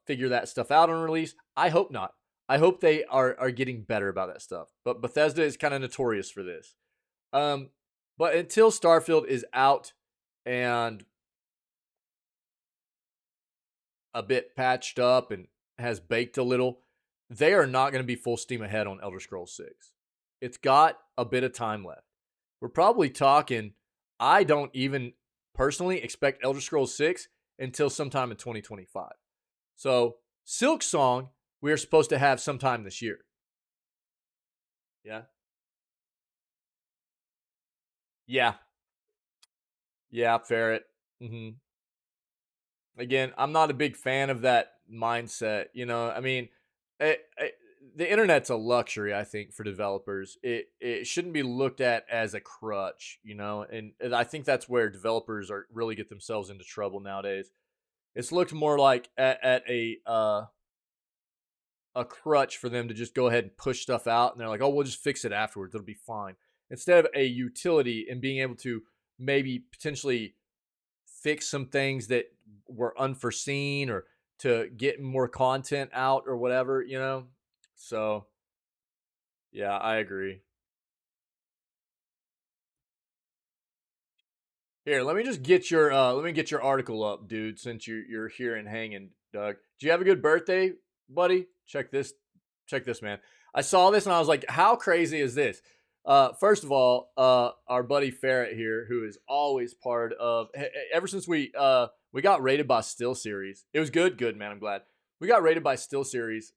figure that stuff out on release. I hope not. I hope they are getting better about that stuff. But Bethesda is kind of notorious for this. But until Starfield is out and a bit patched up and has baked a little, they are not going to be full steam ahead on Elder Scrolls 6. It's got a bit of time left. We're probably talking, I don't even personally expect Elder Scrolls 6 until sometime in 2025. So Silk Song, we are supposed to have sometime this year. Yeah. Yeah. Yeah, Ferret. Again, I'm not a big fan of that mindset. I mean, the internet's a luxury, I think, for developers. It shouldn't be looked at as a crutch, and I think that's where developers are really get themselves into trouble nowadays. It's looked more like at a crutch for them to just go ahead and push stuff out, and they're like, "Oh, we'll just fix it afterwards. It'll be fine." Instead of a utility and being able to maybe potentially fix some things that were unforeseen or to get more content out or whatever. So, yeah, I agree. Here, let me get your article up, dude, since you're here and hanging, Doug. Do you have a good birthday, buddy? Check this, man. I saw this and I was like, how crazy is this? First of all, our buddy Ferret here, who is always part of ever since we got rated by Still Series. It was good, man. I'm glad. We got rated by Still Series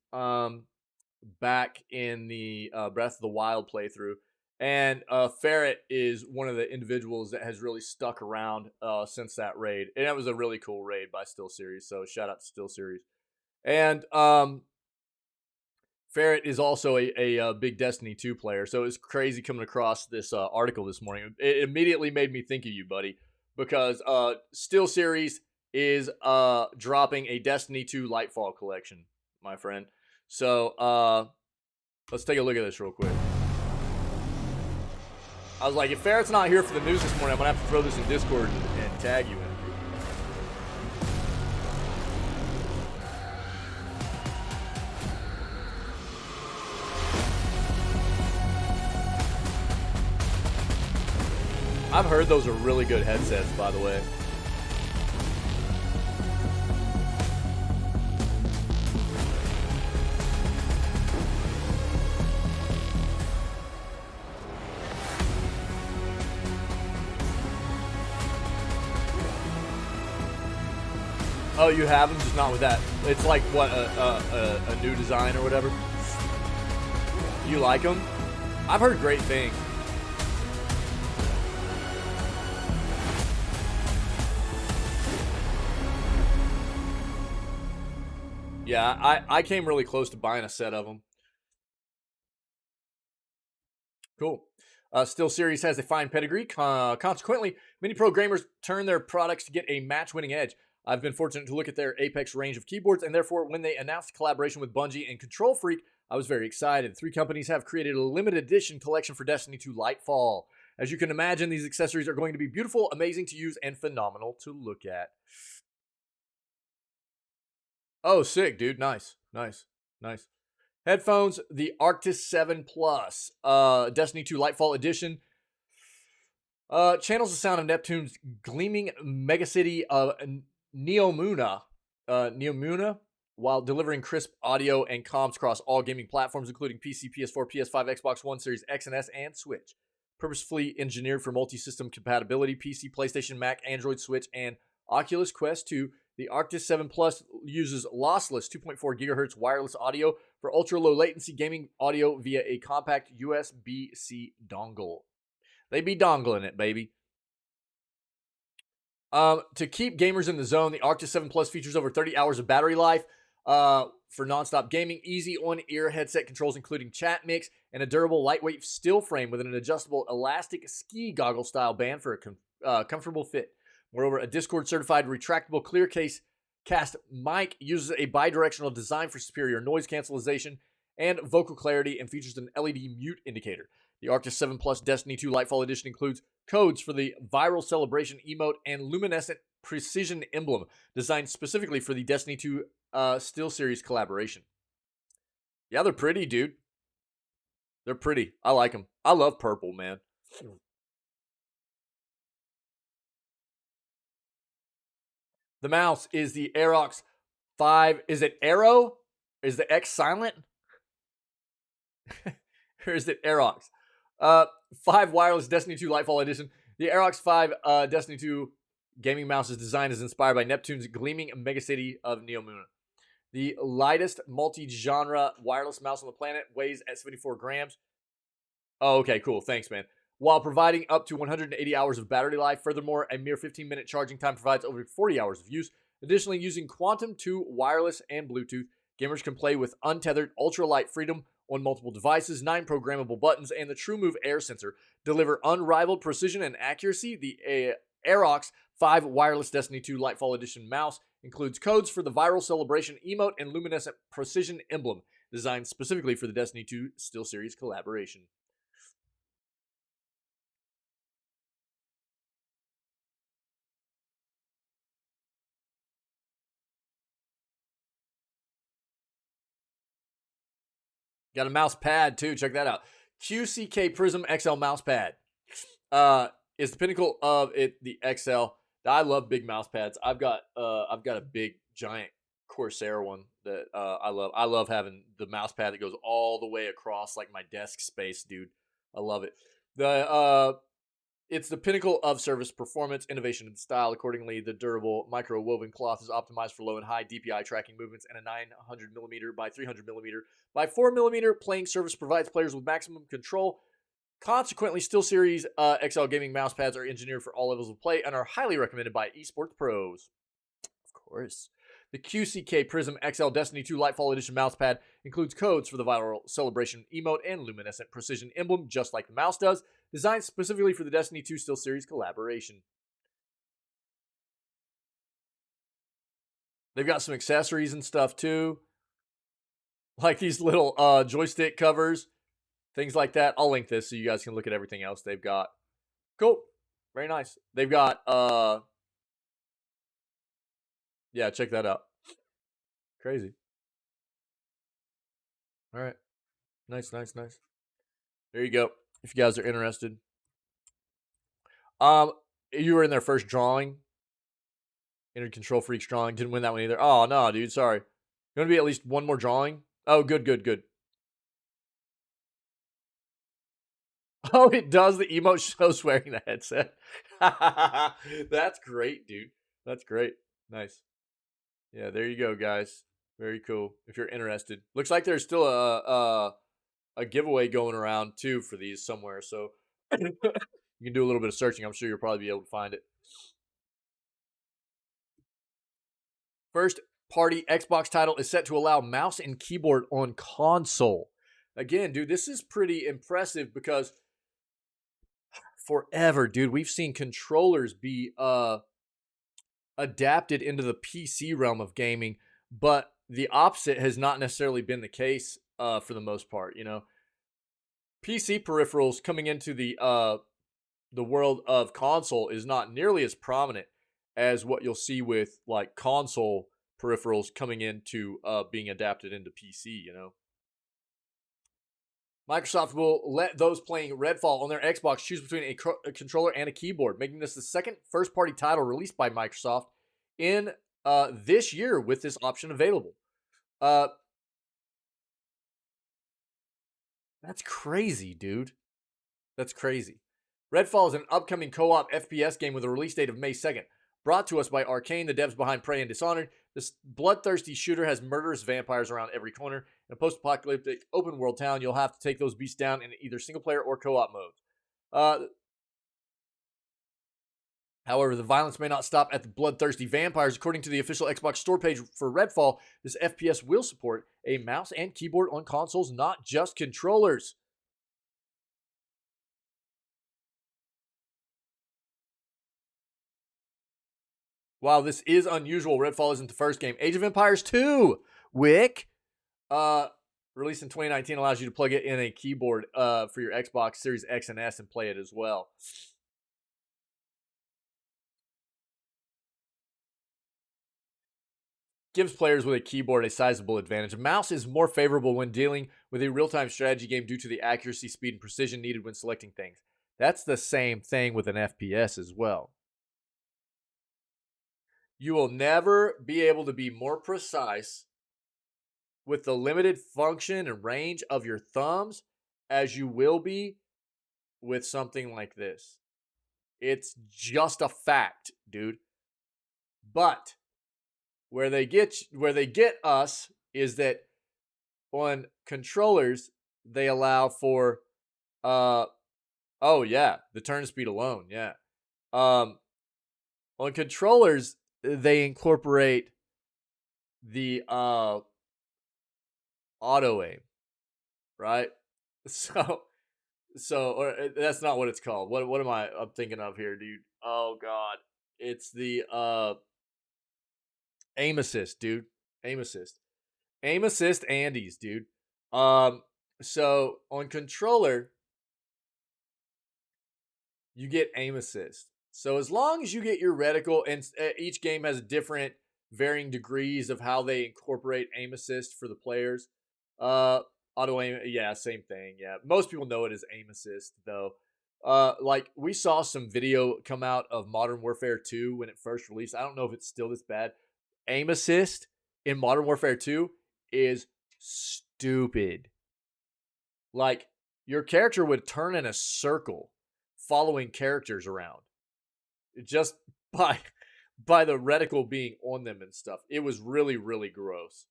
back in the Breath of the Wild playthrough. And Ferret is one of the individuals that has really stuck around since that raid. And that was a really cool raid by Still Series. So shout out to Still Series. And Ferret is also a big Destiny 2 player. So it's crazy coming across this article this morning. It immediately made me think of you, buddy. Because Still Series is dropping a Destiny 2 Lightfall collection, my friend. So let's take a look at this real quick. I was like, if Ferret's not here for the news this morning, I'm going to have to throw this in Discord and tag you in it. I've heard those are really good headsets, by the way. Oh, you have them, just not with that. It's like what a new design or whatever. You like them? I've heard great things. Yeah, I came really close to buying a set of them. Cool. Still Series has a fine pedigree. Consequently, many pro gamers turn their products to get a match-winning edge. I've been fortunate to look at their Apex range of keyboards, and therefore, when they announced collaboration with Bungie and Control Freak, I was very excited. 3 companies have created a limited edition collection for Destiny 2 Lightfall. As you can imagine, these accessories are going to be beautiful, amazing to use, and phenomenal to look at. Oh, sick, dude. Nice. Headphones, the Arctis 7 Plus, Destiny 2 Lightfall Edition. Channels the sound of Neptune's gleaming megacity of Neomuna, while delivering crisp audio and comms across all gaming platforms, including PC, PS4, PS5, Xbox One, Series X and S, and Switch. Purposefully engineered for multi-system compatibility, PC, PlayStation, Mac, Android, Switch, and Oculus Quest 2, the Arctis 7 Plus uses lossless 2.4 GHz wireless audio for ultra-low latency gaming audio via a compact USB-C dongle. They be dongling it, baby. To keep gamers in the zone, the Arctis 7 Plus features over 30 hours of battery life for nonstop gaming, easy on-ear headset controls including chat mix, and a durable lightweight steel frame with an adjustable elastic ski goggle style band for a comfortable fit. Moreover, a Discord-certified retractable clear case cast mic uses a bidirectional design for superior noise cancellation and vocal clarity and features an LED mute indicator. The Arctis 7 Plus Destiny 2 Lightfall Edition includes codes for the Viral Celebration emote and luminescent precision emblem designed specifically for the Destiny 2 Still Series collaboration. Yeah, they're pretty, dude. They're pretty. I like them. I love purple, man. The mouse is the Aerox 5. Is it Aero? Is the X silent? Or is it Aerox? 5 wireless Destiny 2 Lightfall Edition. The Aerox 5 Destiny 2 gaming mouse's design is inspired by Neptune's gleaming megacity of Neomuna. The lightest multi-genre wireless mouse on the planet, weighs at 74 grams. Oh, okay, cool. Thanks, man. While providing up to 180 hours of battery life. Furthermore, a mere 15-minute charging time provides over 40 hours of use. Additionally, using Quantum 2 wireless and Bluetooth, gamers can play with untethered ultralight freedom on multiple devices. 9 programmable buttons and the TrueMove air sensor deliver unrivaled precision and accuracy. The Aerox 5 wireless Destiny 2 Lightfall Edition mouse includes codes for the viral celebration emote and luminescent precision emblem, designed specifically for the Destiny 2 SteelSeries collaboration. Got a mouse pad too. Check that out. QCK Prism XL mouse pad. Is the pinnacle of it. The XL. I love big mouse pads. I've got a big giant Corsair one that I love. I love having the mouse pad that goes all the way across like my desk space, dude. I love it. It's the pinnacle of service performance, innovation, and style. Accordingly, the durable micro-woven cloth is optimized for low and high DPI tracking movements, and a 900mm by 300mm by 4mm playing surface provides players with maximum control. Consequently, SteelSeries XL gaming mouse pads are engineered for all levels of play and are highly recommended by esports pros. Of course. The QCK Prism XL Destiny 2 Lightfall Edition mousepad includes codes for the viral celebration emote and luminescent precision emblem, just like the mouse does, designed specifically for the Destiny 2 SteelSeries collaboration. They've got some accessories and stuff too, like these little joystick covers, things like that. I'll link this so you guys can look at everything else they've got. Cool. Very nice. They've got yeah, check that out. Crazy. All right. Nice. There you go. If you guys are interested. You were in their first drawing. Entered Control Freaks drawing. Didn't win that one either. Oh, no, dude. Sorry. Going to be at least one more drawing? Oh, good. Oh, it does. The emote shows wearing the headset. That's great, dude. That's great. Nice. Yeah, there you go, guys. Very cool. If you're interested. Looks like there's still a giveaway going around, too, for these somewhere. So you can do a little bit of searching. I'm sure you'll probably be able to find it. First party Xbox title is set to allow mouse and keyboard on console. Again, dude, this is pretty impressive because forever, dude, we've seen controllers be adapted into the PC realm of gaming, but the opposite has not necessarily been the case for the most part, you know. PC peripherals coming into the world of console is not nearly as prominent as what you'll see with like console peripherals coming into being adapted into PC, you know. Microsoft will let those playing Redfall on their Xbox choose between a controller and a keyboard, making this the second first-party title released by Microsoft in this year with this option available. That's crazy, dude. That's crazy. Redfall is an upcoming co-op FPS game with a release date of May 2nd. Brought to us by Arcane, the devs behind Prey and Dishonored, this bloodthirsty shooter has murderous vampires around every corner. In a post-apocalyptic open-world town, you'll have to take those beasts down in either single-player or co-op modes. However, the violence may not stop at the bloodthirsty vampires. According to the official Xbox store page for Redfall, this FPS will support a mouse and keyboard on consoles, not just controllers. Wow, this is unusual. Redfall isn't the first game. Age of Empires 2, Wick, released in 2019, allows you to plug it in a keyboard for your Xbox Series X and S and play it as well. Gives players with a keyboard a sizable advantage. A mouse is more favorable when dealing with a real-time strategy game due to the accuracy, speed, and precision needed when selecting things. That's the same thing with an FPS as well. You will never be able to be more precise with the limited function and range of your thumbs as you will be with something like this. It's just a fact, dude. But Where they get us is that on controllers they allow for oh yeah, the turn speed alone, yeah. On controllers they incorporate the auto aim, right? So or that's not what it's called. What am I'm thinking of here, dude? Oh god. It's the aim assist, dude. Aim assist. Aim assist Andes, dude. Um so on controller you get aim assist. So as long as you get your reticle, and each game has different varying degrees of how they incorporate aim assist for the players. Uh, auto aim, yeah, same thing. Yeah, most people know it as aim assist though. Like we saw some video come out of Modern Warfare 2 when it first released. I don't know if it's still this bad. Aim assist in Modern Warfare 2 is stupid. Like your character would turn in a circle following characters around just by the reticle being on them and stuff. It was really really gross.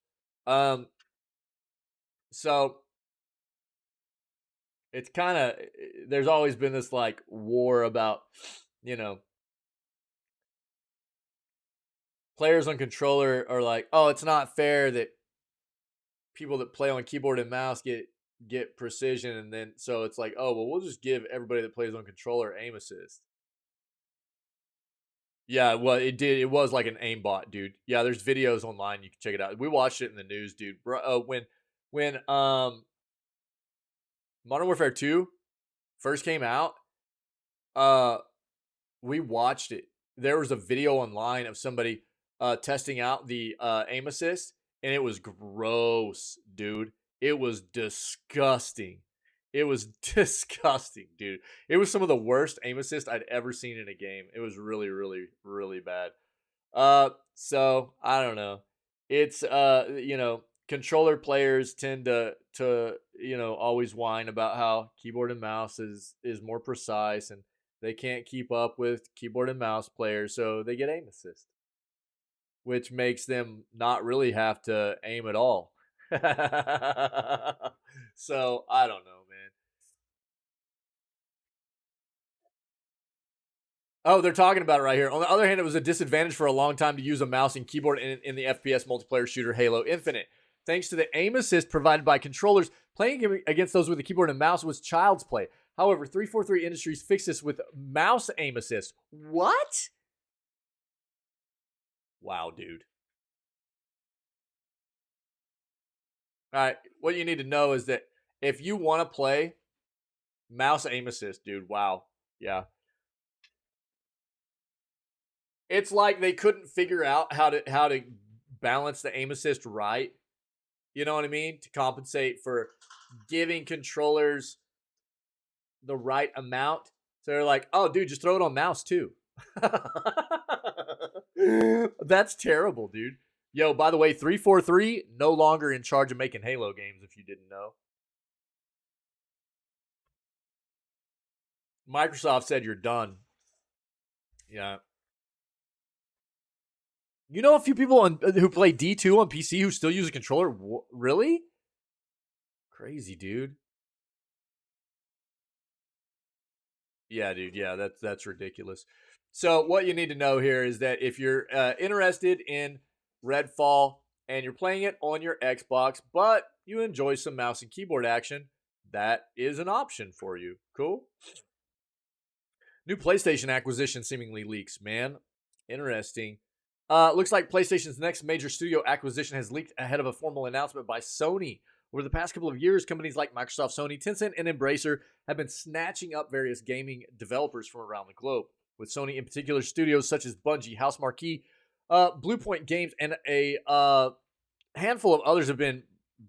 So it's kind of, there's always been this like war about, you know, players on controller are like, oh, it's not fair that people that play on keyboard and mouse get precision, and then so it's like, oh well, we'll just give everybody that plays on controller aim assist. Yeah, well, it was like an aimbot, dude. Yeah, there's videos online, you can check it out. We watched it in the news, dude. Bro, when Modern Warfare 2 first came out, uh we watched it. There was a video online of somebody testing out the aim assist, and it was gross, dude. It was disgusting. It was disgusting, dude. It was some of the worst aim assist I'd ever seen in a game. It was really, really, really bad. So I don't know. It's controller players tend to always whine about how keyboard and mouse is more precise, and they can't keep up with keyboard and mouse players, so they get aim assist, which makes them not really have to aim at all. So I don't know, man. Oh, they're talking about it right here. On the other hand, it was a disadvantage for a long time to use a mouse and keyboard in the FPS multiplayer shooter Halo Infinite. Thanks to the aim assist provided by controllers, playing against those with a keyboard and mouse was child's play. However, 343 Industries fixed this with mouse aim assist. What? Wow, dude. All right, what you need to know is that if you want to play mouse aim assist, dude, wow. Yeah. It's like they couldn't figure out how to balance the aim assist right. You know what I mean? To compensate for giving controllers the right amount. So they're like, oh, dude, just throw it on mouse too. That's terrible, dude. Yo, by the way, 343 no longer in charge of making Halo games, if you didn't know. Microsoft said you're done. Yeah. You know a few people who play D2 on PC who still use a controller? Really? Crazy, dude. Yeah, dude. Yeah, that's ridiculous. So what you need to know here is that if you're interested in Redfall and you're playing it on your Xbox, but you enjoy some mouse and keyboard action, that is an option for you. Cool. New PlayStation acquisition seemingly leaks, man. Interesting. Looks like PlayStation's next major studio acquisition has leaked ahead of a formal announcement by Sony. Over the past couple of years, companies like Microsoft, Sony, Tencent, and Embracer have been snatching up various gaming developers from around the globe. With Sony in particular, studios such as Bungie, House Marquee, Bluepoint Games, and a handful of others have been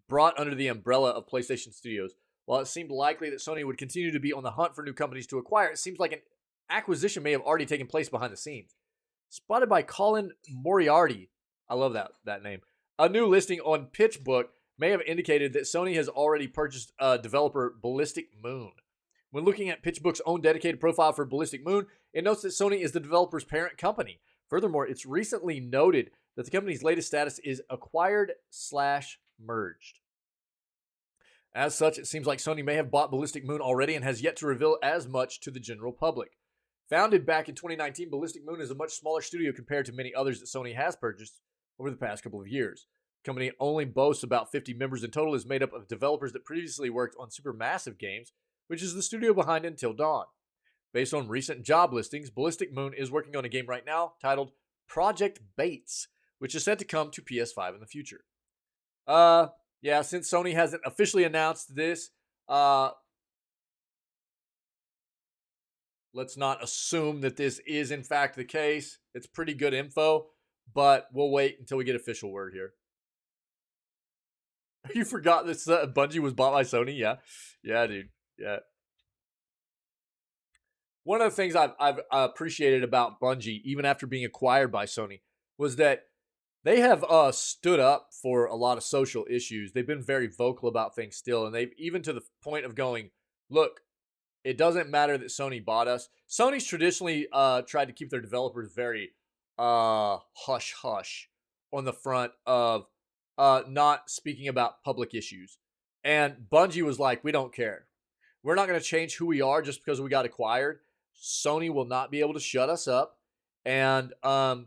brought under the umbrella of PlayStation Studios. While it seemed likely that Sony would continue to be on the hunt for new companies to acquire, it seems like an acquisition may have already taken place behind the scenes. Spotted by Colin Moriarty, I love that name, a new listing on PitchBook may have indicated that Sony has already purchased developer Ballistic Moon. When looking at PitchBook's own dedicated profile for Ballistic Moon, it notes that Sony is the developer's parent company. Furthermore, it's recently noted that the company's latest status is acquired/merged. As such, it seems like Sony may have bought Ballistic Moon already and has yet to reveal as much to the general public. Founded back in 2019, Ballistic Moon is a much smaller studio compared to many others that Sony has purchased over the past couple of years. The company only boasts about 50 members in total, is made up of developers that previously worked on Supermassive Games, which is the studio behind Until Dawn. Based on recent job listings, Ballistic Moon is working on a game right now titled Project Bates, which is set to come to PS5 in the future. Yeah, since Sony hasn't officially announced this, let's not assume that this is in fact the case. It's pretty good info, but we'll wait until we get official word here. You forgot that Bungie was bought by Sony? Yeah, dude. Yeah. One of the things I've appreciated about Bungie, even after being acquired by Sony, was that they have stood up for a lot of social issues. They've been very vocal about things still, and they've even to the point of going, look, it doesn't matter that Sony bought us. Sony's traditionally tried to keep their developers very hush-hush on the front of not speaking about public issues. And Bungie was like, we don't care. We're not going to change who we are just because we got acquired. Sony will not be able to shut us up. And I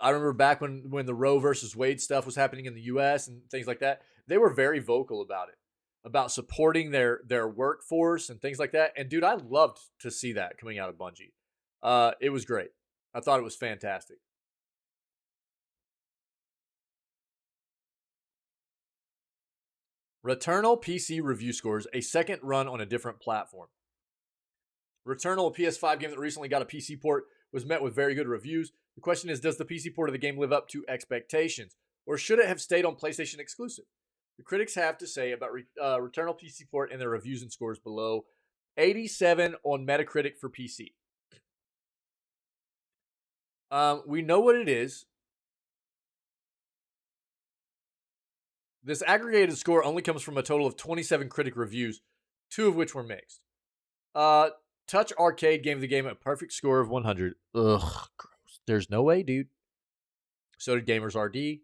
remember back when the Roe versus Wade stuff was happening in the US and things like that, they were very vocal about it, about supporting their workforce and things like that. And dude, I loved to see that coming out of Bungie. It was great. I thought it was fantastic. Returnal PC review scores, a second run on a different platform. Returnal, a PS5 game that recently got a PC port, was met with very good reviews. The question is, does the PC port of the game live up to expectations, or should it have stayed on PlayStation exclusive? The critics have to say about Returnal PC port in their reviews and scores below. 87 on Metacritic for PC. We know what it is. This aggregated score only comes from a total of 27 critic reviews, 2 of which were mixed. Touch Arcade gave the game a perfect score of 100. Ugh, gross. There's no way, dude. So did Gamers RD.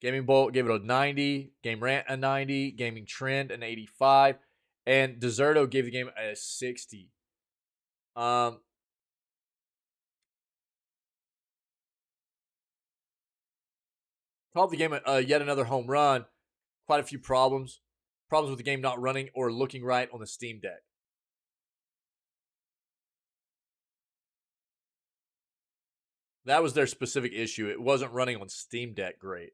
Gaming Bolt gave it a 90. Game Rant a 90. Gaming Trend an 85. And Deserto gave the game a 60. Called the game yet another home run. Quite a few problems. Problems with the game not running or looking right on the Steam Deck. That was their specific issue. It wasn't running on Steam Deck great.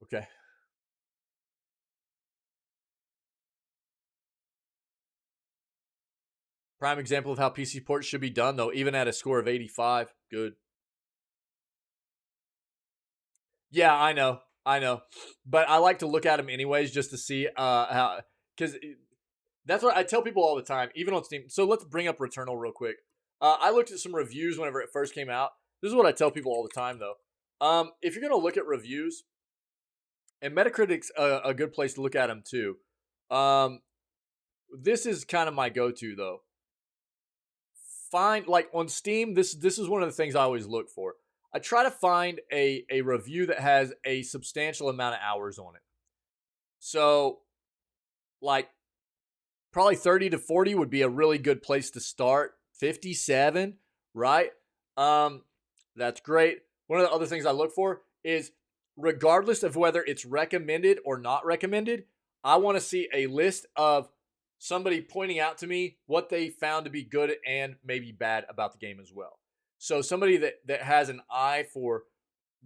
Okay. Prime example of how PC ports should be done, though, even at a score of 85. Good. Yeah, I know. But I like to look at them anyways just to see how, because that's what I tell people all the time, even on Steam. So let's bring up Returnal real quick. I looked at some reviews whenever it first came out. This is what I tell people all the time, though. If you're going to look at reviews, and Metacritic's a good place to look at them too. This is kind of my go-to, though. Find, like, on Steam, this is one of the things I always look for. I try to find a review that has a substantial amount of hours on it. So, like, probably 30 to 40 would be a really good place to start. 57, right? That's great. One of the other things I look for is, regardless of whether it's recommended or not recommended, I want to see a list of somebody pointing out to me what they found to be good and maybe bad about the game as well. So somebody that has an eye for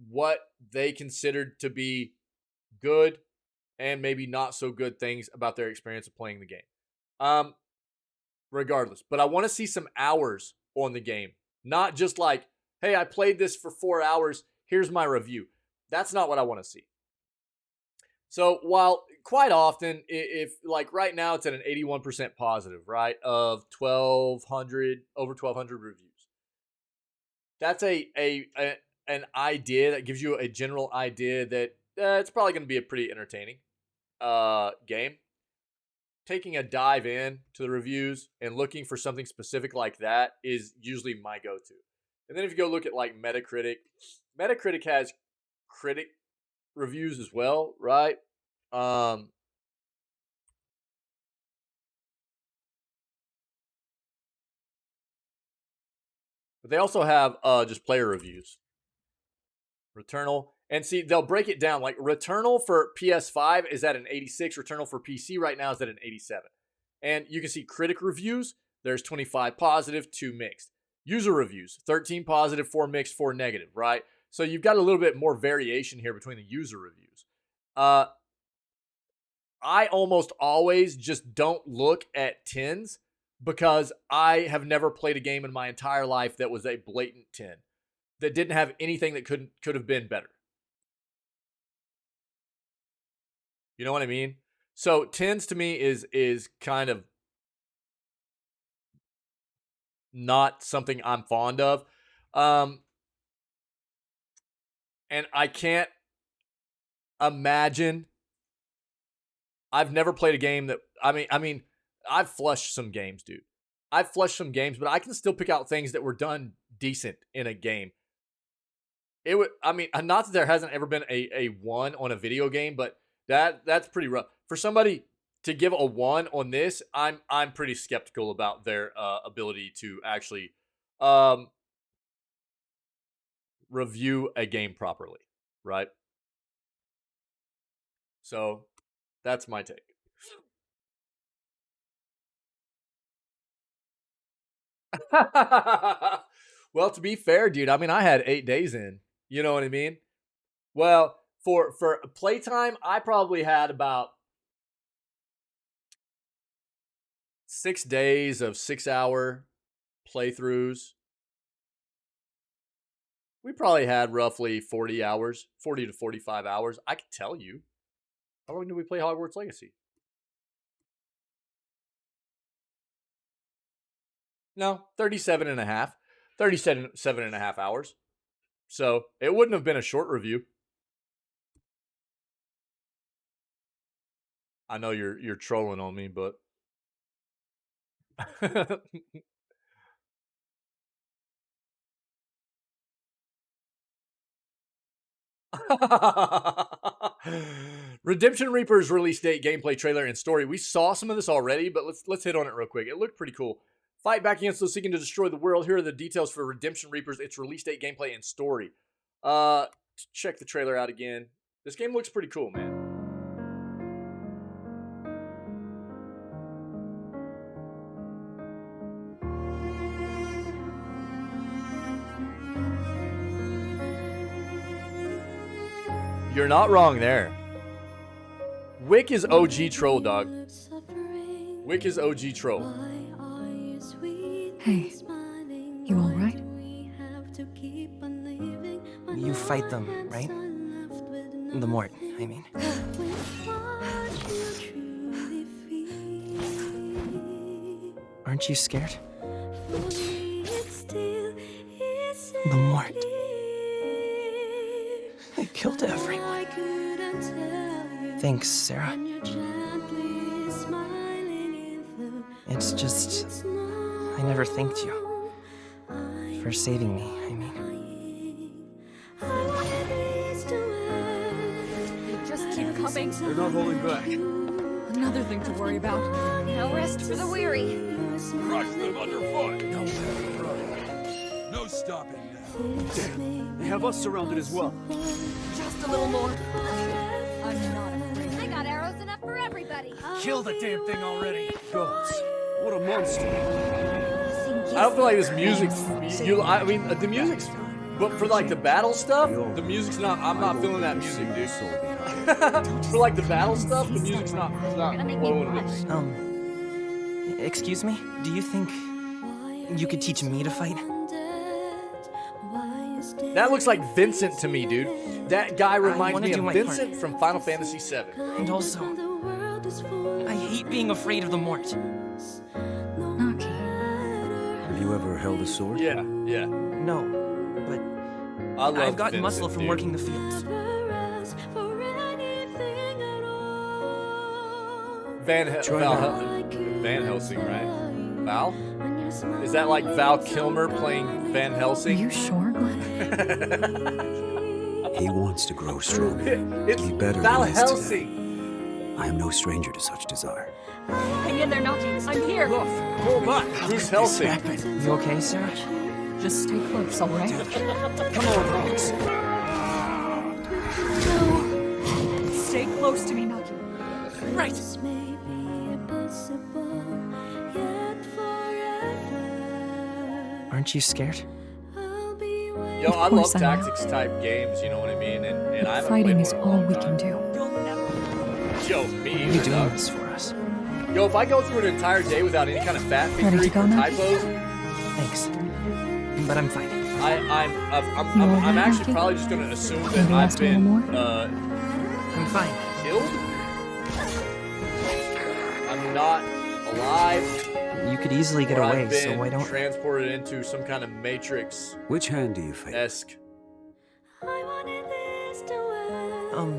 what they considered to be good and maybe not so good things about their experience of playing the game. Regardless. But I want to see some hours on the game. Not just like, hey, I played this for 4 hours. Here's my review. That's not what I want to see. So while quite often, if like right now it's at an 81% positive, right, of over 1,200 reviews. That's an idea that gives you a general idea that it's probably going to be a pretty entertaining game. taking a dive in to the reviews and looking for something specific like that is usually my go-to. And then if you go look at like Metacritic has critic reviews as well, right? But they also have just player reviews. Returnal. And see, they'll break it down. Like Returnal for PS5 is at an 86. Returnal for PC right now is at an 87. And you can see critic reviews. There's 25 positive, 2 mixed. User reviews, 13 positive, 4 mixed, 4 negative, right? So you've got a little bit more variation here between the user reviews. I almost always just don't look at 10s because I have never played a game in my entire life that was a blatant 10, that didn't have anything that could have been better. You know what I mean? So 10s to me is kind of not something I'm fond of. And I can't imagine. I've never played a game that I mean, I've flushed some games, dude. I've flushed some games, but I can still pick out things that were done decent in a game. It would, I mean, not that there hasn't ever been a 1 on a video game, but that's pretty rough. For somebody to give a 1 on this, I'm pretty skeptical about their ability to actually review a game properly, right? So that's my take. Well, to be fair, dude, I mean, I had 8 days in. You know what I mean? Well, for playtime, I probably had about 6 days of 6-hour playthroughs. We probably had roughly 40 hours, 40 to 45 hours. I could tell you. How long did we play Hogwarts Legacy? No, 37 and a half. 37 and a half hours. So it wouldn't have been a short review. I know you're trolling on me, but Redemption Reaper's release date, gameplay trailer, and story. We saw some of this already, but let's hit on it real quick. It looked pretty cool. Fight back against those seeking to destroy the world. Here are the details for Redemption Reapers, its release date, gameplay, and story. Check the trailer out again. This game looks pretty cool, man. You're not wrong there. Wick is OG troll, dog. Wick is OG troll. Hey, you alright? You fight them, right? The Mort, I mean. Aren't you scared? The Mort. They killed everyone. Thanks, Sarah. It's just... I never thanked you. For saving me, I mean. Just keep coming. They're not holding back. Another thing to worry about. No rest for the weary. Crush them underfoot. No stopping now. Damn, they have us surrounded as well. Just a little more. I'm not afraid. I got arrows enough for everybody. Kill the damn thing already. Gods, what a monster. I don't feel like this music's... I mean, the music's... But for like the battle stuff, the music's not... I'm not feeling that music, dude. For like the battle stuff, the music's not flowing with me. Excuse me? Do you think you could teach me to fight? That looks like Vincent to me, dude. That guy reminds me do of my Vincent part. from Final Fantasy VII. And also, I hate being afraid of the Mort. Okay. Have you ever held a sword? Yeah. No, but I love I've got Vincent, muscle from dude. working the fields. Van Helsing, right? Val? Is that like Val Kilmer playing Van Are Helsing? you sure, Glenn? He wants to grow stronger. It's Be better Val than he is today. Helsing. I am no stranger to such desire. Hang in there, Naughty. I'm here. Look, pull back. Who's Helsing? You okay, Sarah? Just stay close, all right? Come on, Alex. No. Stay close to me, Naughty. Right. Aren't you scared? Yo, I love course I am. tactics type games, you know what I mean? And I haven't Fighting played is one in a all long we time. can do. Yo, me Why are you either, doing dog. this for us? Yo, if I go through an entire day without any kind of fat Ready to figure go or now? typos, Thanks. But I'm fine. I'm all right, actually Monkey? probably just gonna assume that Maybe I've last a little been more? I'm fine. killed. I'm not alive. You could easily get or away, I've been so why don't... transported into some kind of Matrix-esque Which hand do you favor?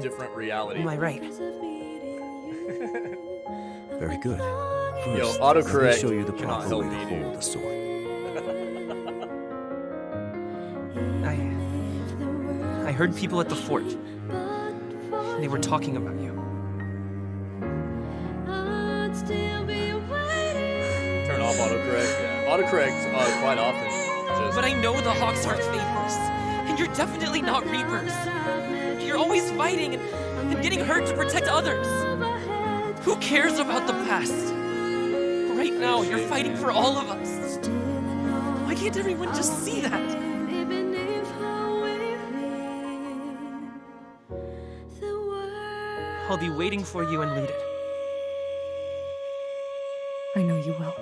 different reality. Am I right? Very good. Yo, First, autocorrect let me show you the cannot proper help way me, to dude. hold the sword. I heard people at the fort. They were talking about you. Turn off autocorrect. Yeah, autocorrect quite often just. But I know the Hawks aren't Vapors, and you're definitely not Reapers. You're always fighting and getting hurt to protect others. Who cares about the past? Right now, you're fighting for all of us. Why can't everyone just see that? I'll be waiting for you in Looted. I know you will.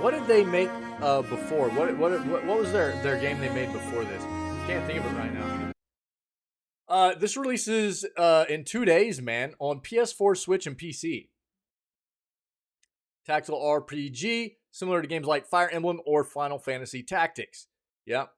What did they make before? What was their game they made before this? Can't think of it right now. This releases in 2 days, man, on PS4, Switch, and PC. Tactical RPG, similar to games like Fire Emblem or Final Fantasy Tactics. Yep.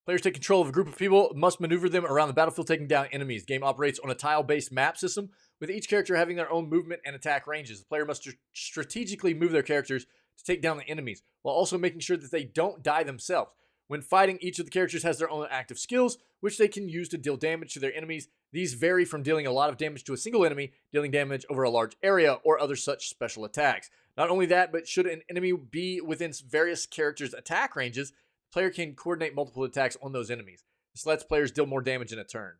Players take control of a group of people, must maneuver them around the battlefield, taking down enemies. Game operates on a tile-based map system, with each character having their own movement and attack ranges. The player must strategically move their characters to take down the enemies, while also making sure that they don't die themselves. When fighting, each of the characters has their own active skills, which they can use to deal damage to their enemies. These vary from dealing a lot of damage to a single enemy, dealing damage over a large area, or other such special attacks. Not only that, but should an enemy be within various characters' attack ranges, the player can coordinate multiple attacks on those enemies. This lets players deal more damage in a turn.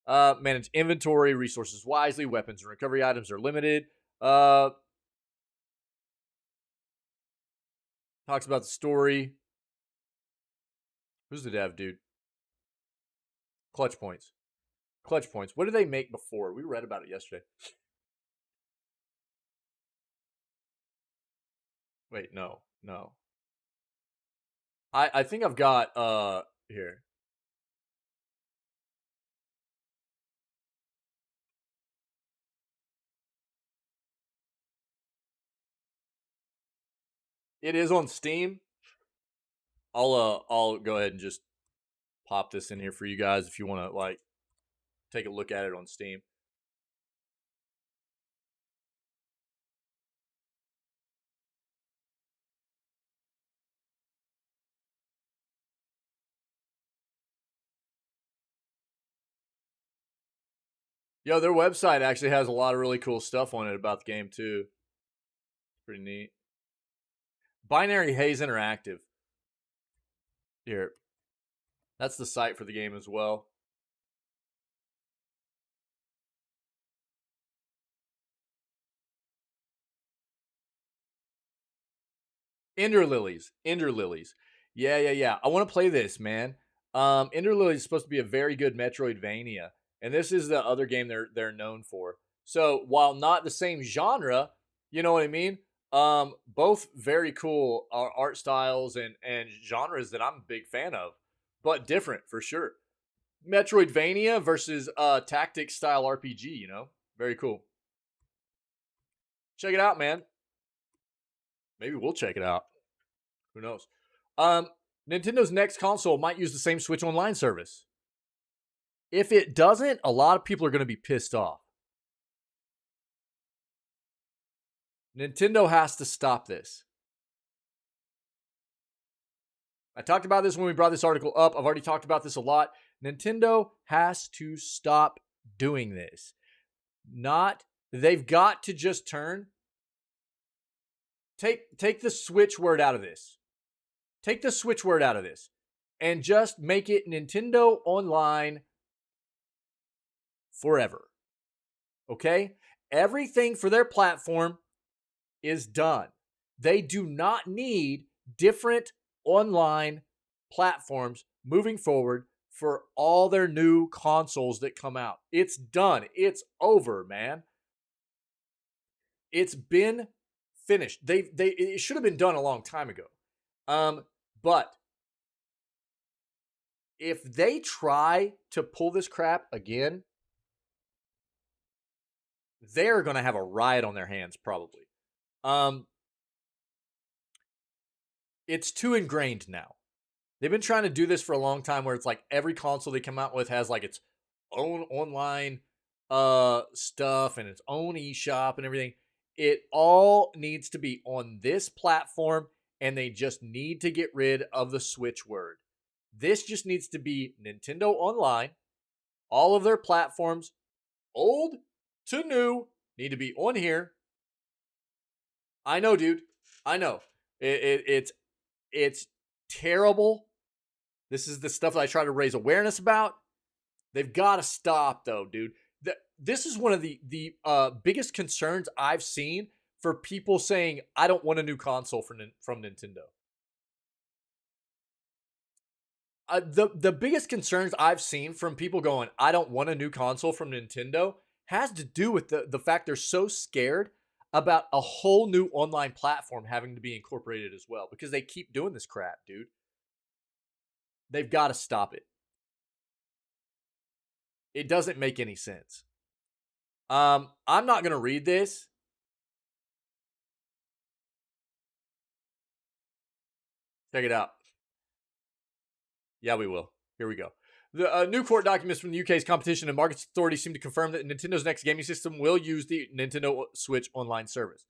Manage inventory, resources wisely, weapons and recovery items are limited. Talks about the story. Who's the dev, dude? Clutch points. Clutch points. What did they make before? We read about it yesterday. Wait, no. I think I've got here. It is on Steam. I'll go ahead and just pop this in here for you guys if you want to like take a look at it on Steam. Yo, their website actually has a lot of really cool stuff on it about the game too. Pretty neat. Binary Haze Interactive. Here. That's the site for the game as well. Ender Lilies. Yeah. I want to play this, man. Ender Lilies is supposed to be a very good Metroidvania, and this is the other game they're known for. So while not the same genre, you know what I mean? Both very cool art styles and genres that I'm a big fan of, but different for sure. Metroidvania versus tactics style RPG, you know? Very cool. Check it out, man. Maybe we'll check it out. Who knows? Nintendo's next console might use the same Switch Online service. If it doesn't, a lot of people are going to be pissed off. Nintendo has to stop this. I talked about this when we brought this article up. I've already talked about this a lot. Nintendo has to stop doing this. They've got to just take the Switch word out of this. Take the Switch word out of this and just make it Nintendo Online forever. Okay? Everything for their platform is done. They do not need different online platforms moving forward for all their new consoles that come out. It's done. It's over, man. It's been finished. It should have been done a long time ago. But if they try to pull this crap again, they're going to have a riot on their hands probably. It's too ingrained now. They've been trying to do this for a long time where it's like every console they come out with has like its own online stuff and its own eShop and everything. It all needs to be on this platform, and they just need to get rid of the Switch word. This just needs to be Nintendo Online. All of their platforms, old to new, need to be on here. I know, dude. I know. It's terrible. This is the stuff that I try to raise awareness about. They've got to stop, though, dude. This is one of the biggest concerns I've seen for people saying, I don't want a new console from Nintendo. The biggest concerns I've seen from people going, I don't want a new console from Nintendo, has to do with the fact they're so scared about a whole new online platform having to be incorporated as well, because they keep doing this crap, dude. They've got to stop it. It doesn't make any sense. I'm not going to read this. Check it out. Yeah, we will. Here we go. The new court documents from the UK's Competition and Markets Authority seem to confirm that Nintendo's next gaming system will use the Nintendo Switch online service.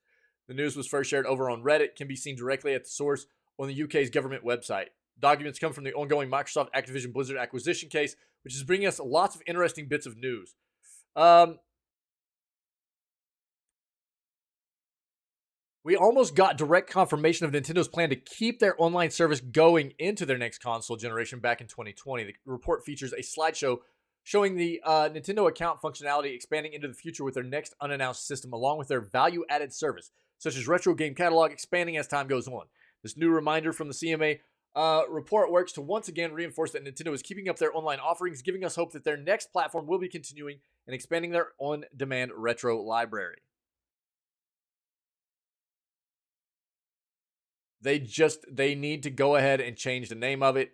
The news was first shared over on Reddit, can be seen directly at the source on the UK's government website. Documents come from the ongoing Microsoft Activision Blizzard acquisition case, which is bringing us lots of interesting bits of news. We almost got direct confirmation of Nintendo's plan to keep their online service going into their next console generation back in 2020. The report features a slideshow showing the Nintendo account functionality expanding into the future with their next unannounced system, along with their value-added service, such as retro game catalog, expanding as time goes on. This new reminder from the CMA report works to once again reinforce that Nintendo is keeping up their online offerings, giving us hope that their next platform will be continuing and expanding their on-demand retro library. They need to go ahead and change the name of it.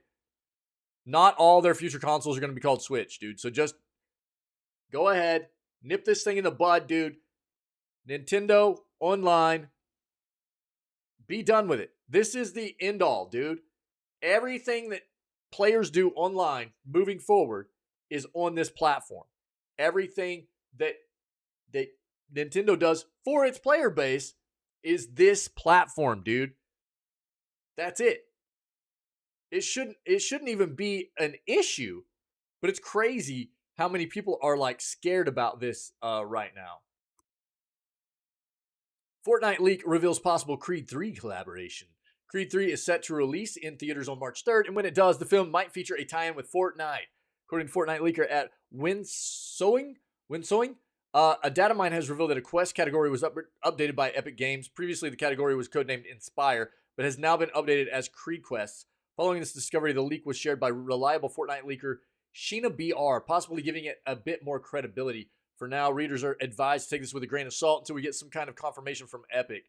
Not all their future consoles are going to be called Switch, dude. So just go ahead, nip this thing in the bud, dude. Nintendo Online. Be done with it. This is the end all, dude. Everything that players do online moving forward is on this platform. Everything that Nintendo does for its player base is this platform, dude. That's it. It shouldn't even be an issue, but it's crazy how many people are like scared about this right now. Fortnite leak reveals possible Creed 3 collaboration. Creed 3 is set to release in theaters on March 3rd, and when it does, the film might feature a tie-in with Fortnite. According to Fortnite leaker at Winsowing, a data mine has revealed that a quest category was updated by Epic Games. Previously, the category was codenamed Inspire, but has now been updated as Creed Quests. Following this discovery, the leak was shared by reliable Fortnite leaker Sheena BR, possibly giving it a bit more credibility. For now, readers are advised to take this with a grain of salt until we get some kind of confirmation from Epic.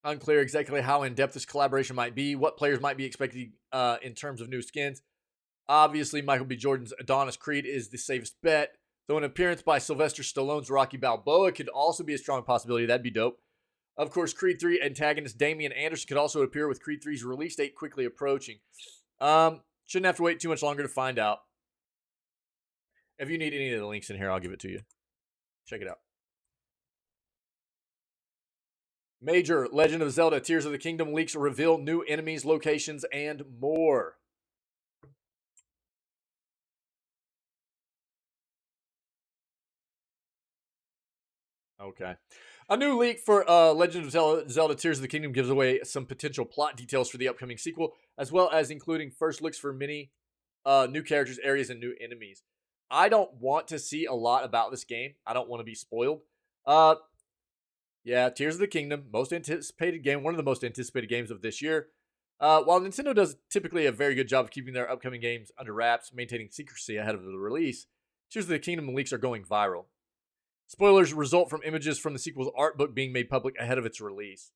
Unclear exactly how in-depth this collaboration might be, what players might be expecting in terms of new skins. Obviously, Michael B. Jordan's Adonis Creed is the safest bet, though an appearance by Sylvester Stallone's Rocky Balboa could also be a strong possibility. That'd be dope. Of course, Creed 3 antagonist Damian Anderson could also appear with Creed 3's release date quickly approaching. Shouldn't have to wait too much longer to find out. If you need any of the links in here, I'll give it to you. Check it out. Major Legend of Zelda Tears of the Kingdom leaks reveal new enemies, locations, and more. Okay. A new leak for Legend of Zelda Tears of the Kingdom gives away some potential plot details for the upcoming sequel, as well as including first looks for many new characters, areas, and new enemies. I don't want to see a lot about this game. I don't want to be spoiled. Yeah, Tears of the Kingdom, most anticipated game, one of the most anticipated games of this year. While Nintendo does typically a very good job of keeping their upcoming games under wraps, maintaining secrecy ahead of the release, Tears of the Kingdom leaks are going viral. Spoilers result from images from the sequel's art book being made public ahead of its release.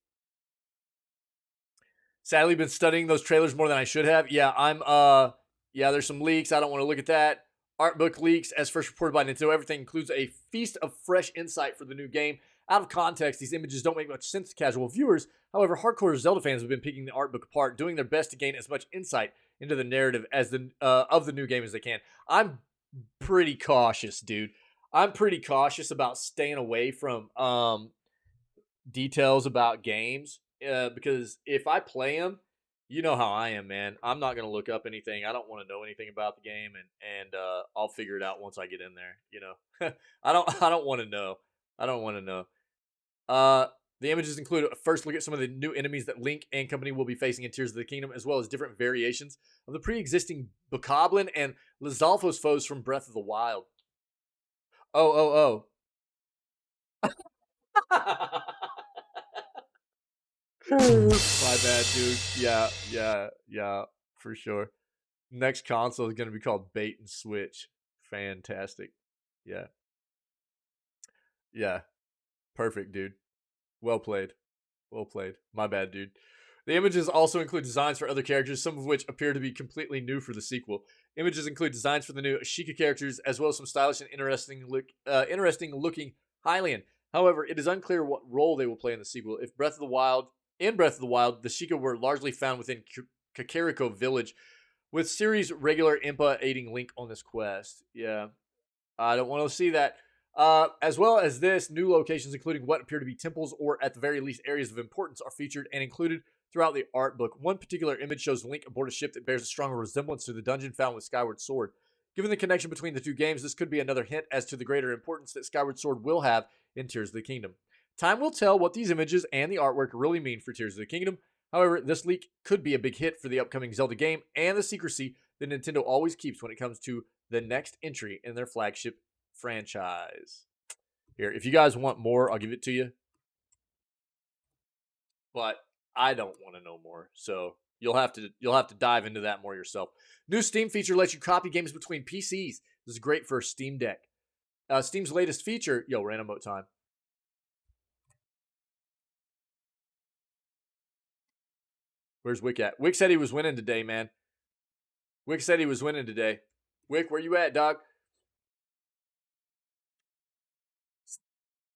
Sadly, been studying those trailers more than I should have. Yeah, there's some leaks. I don't want to look at that. Art book leaks, as first reported by Nintendo. Everything includes a feast of fresh insight for the new game. Out of context, these images don't make much sense to casual viewers. However, hardcore Zelda fans have been picking the art book apart, doing their best to gain as much insight into the narrative as of the new game as they can. I'm pretty cautious, dude. I'm pretty cautious about staying away from details about games because if I play them, you know how I am, man. I'm not gonna look up anything. I don't want to know anything about the game, and I'll figure it out once I get in there. You know, I don't want to know. I don't want to know. The images include a first look at some of the new enemies that Link and company will be facing in Tears of the Kingdom, as well as different variations of the pre-existing Bokoblin and Lizalfos foes from Breath of the Wild. Oh. My bad, dude. Yeah, for sure. Next console is going to be called Bait and Switch. Fantastic. Yeah. Perfect, dude. Well played. My bad, dude. The images also include designs for other characters, some of which appear to be completely new for the sequel. Images include designs for the new Sheikah characters, as well as some stylish and interesting looking Hylian. However, it is unclear what role they will play in the sequel. In Breath of the Wild, the Sheikah were largely found within Kakariko Village, with series regular Impa aiding Link on this quest. Yeah, I don't want to see that. As well as this, new locations, including what appear to be temples or at the very least areas of importance, are featured and included throughout the art book. One particular image shows Link aboard a ship that bears a strong resemblance to the dungeon found with Skyward Sword. Given the connection between the two games, this could be another hint as to the greater importance that Skyward Sword will have in Tears of the Kingdom. Time will tell what these images and the artwork really mean for Tears of the Kingdom. However, this leak could be a big hit for the upcoming Zelda game and the secrecy that Nintendo always keeps when it comes to the next entry in their flagship franchise. Here, if you guys want more, I'll give it to you. But I don't want to know more, so you'll have to dive into that more yourself. New Steam feature lets you copy games between PCs. This is great for Steam Deck. Steam's latest feature, random mode time. Where's Wick at? Wick said he was winning today, man. Wick, where you at, dog?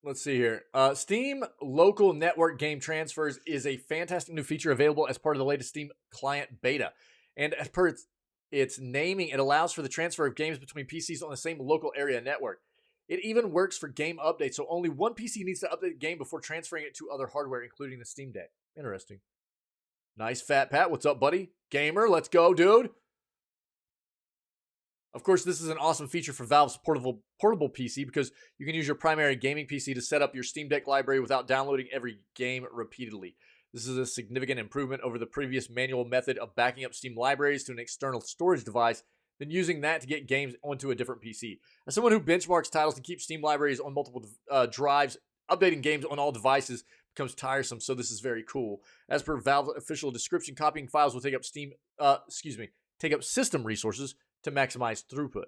Let's see here. Steam Local Network Game Transfers is a fantastic new feature available as part of the latest Steam client beta. And as per its naming, it allows for the transfer of games between PCs on the same local area network. It even works for game updates, so only one PC needs to update the game before transferring it to other hardware, including the Steam Deck. Interesting. Nice, Fat Pat. What's up, buddy? Gamer, let's go, dude. Of course, this is an awesome feature for Valve's portable PC because you can use your primary gaming PC to set up your Steam Deck library without downloading every game repeatedly. This is a significant improvement over the previous manual method of backing up Steam libraries to an external storage device, then using that to get games onto a different PC. As someone who benchmarks titles and keeps Steam libraries on multiple drives, updating games on all devices becomes tiresome, so this is very cool. As per Valve's official description, copying files will take up system resources to maximize throughput.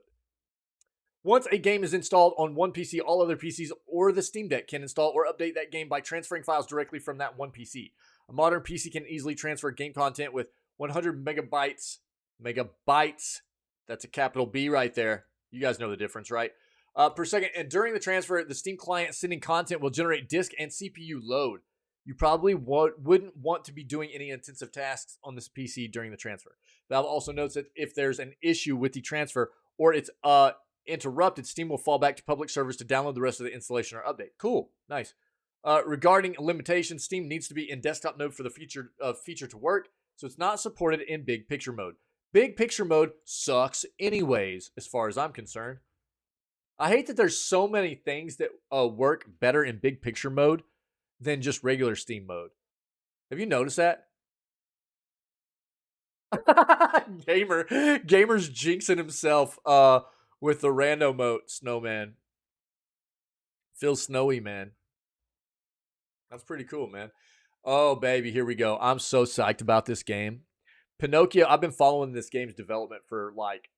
Once a game is installed on one PC, all other PCs or the Steam Deck can install or update that game by transferring files directly from that one PC. A modern PC can easily transfer game content with 100 megabytes, that's a capital B right there. You guys know the difference, right? Per second. And during the transfer, the Steam client sending content will generate disk and CPU load. you probably wouldn't want to be doing any intensive tasks on this PC during the transfer. Valve also notes that if there's an issue with the transfer or it's interrupted, Steam will fall back to public servers to download the rest of the installation or update. Cool, nice. Regarding limitations, Steam needs to be in desktop mode for the feature to work, so it's not supported in big picture mode. Big picture mode sucks anyways, as far as I'm concerned. I hate that there's so many things that work better in big picture mode than just regular Steam mode. Have you noticed that? Gamer's jinxing himself with the rando moat, Snowman. Feels snowy, man. That's pretty cool, man. Oh, baby, here we go. I'm so psyched about this game. Pinocchio, I've been following this game's development for like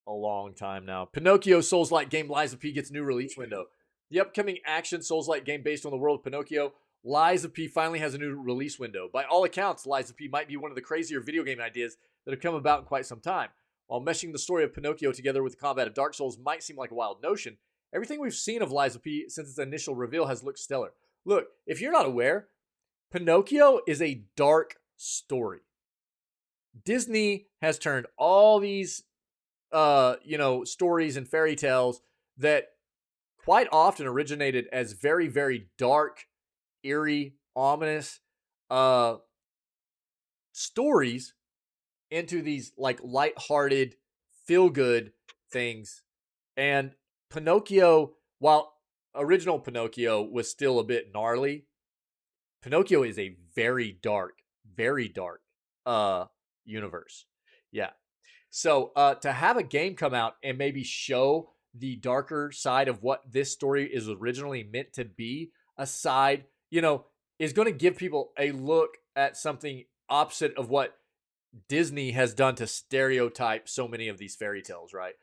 a long time now. Pinocchio Souls-like game Lies of P gets new release window. The upcoming action Souls-like game based on the world of Pinocchio, Lies of P finally has a new release window. By all accounts, Lies of P might be one of the crazier video game ideas that have come about in quite some time. While meshing the story of Pinocchio together with the combat of Dark Souls might seem like a wild notion, everything we've seen of Lies of P since its initial reveal has looked stellar. Look, if you're not aware, Pinocchio is a dark story. Disney has turned all these stories and fairy tales that quite often originated as very, very dark, eerie, ominous stories into these like lighthearted, feel-good things. And Pinocchio, while original Pinocchio was still a bit gnarly, Pinocchio is a very dark universe. Yeah. So to have a game come out and maybe show the darker side of what this story is originally meant to be, aside, is going to give people a look at something opposite of what Disney has done to stereotype so many of these fairy tales, right?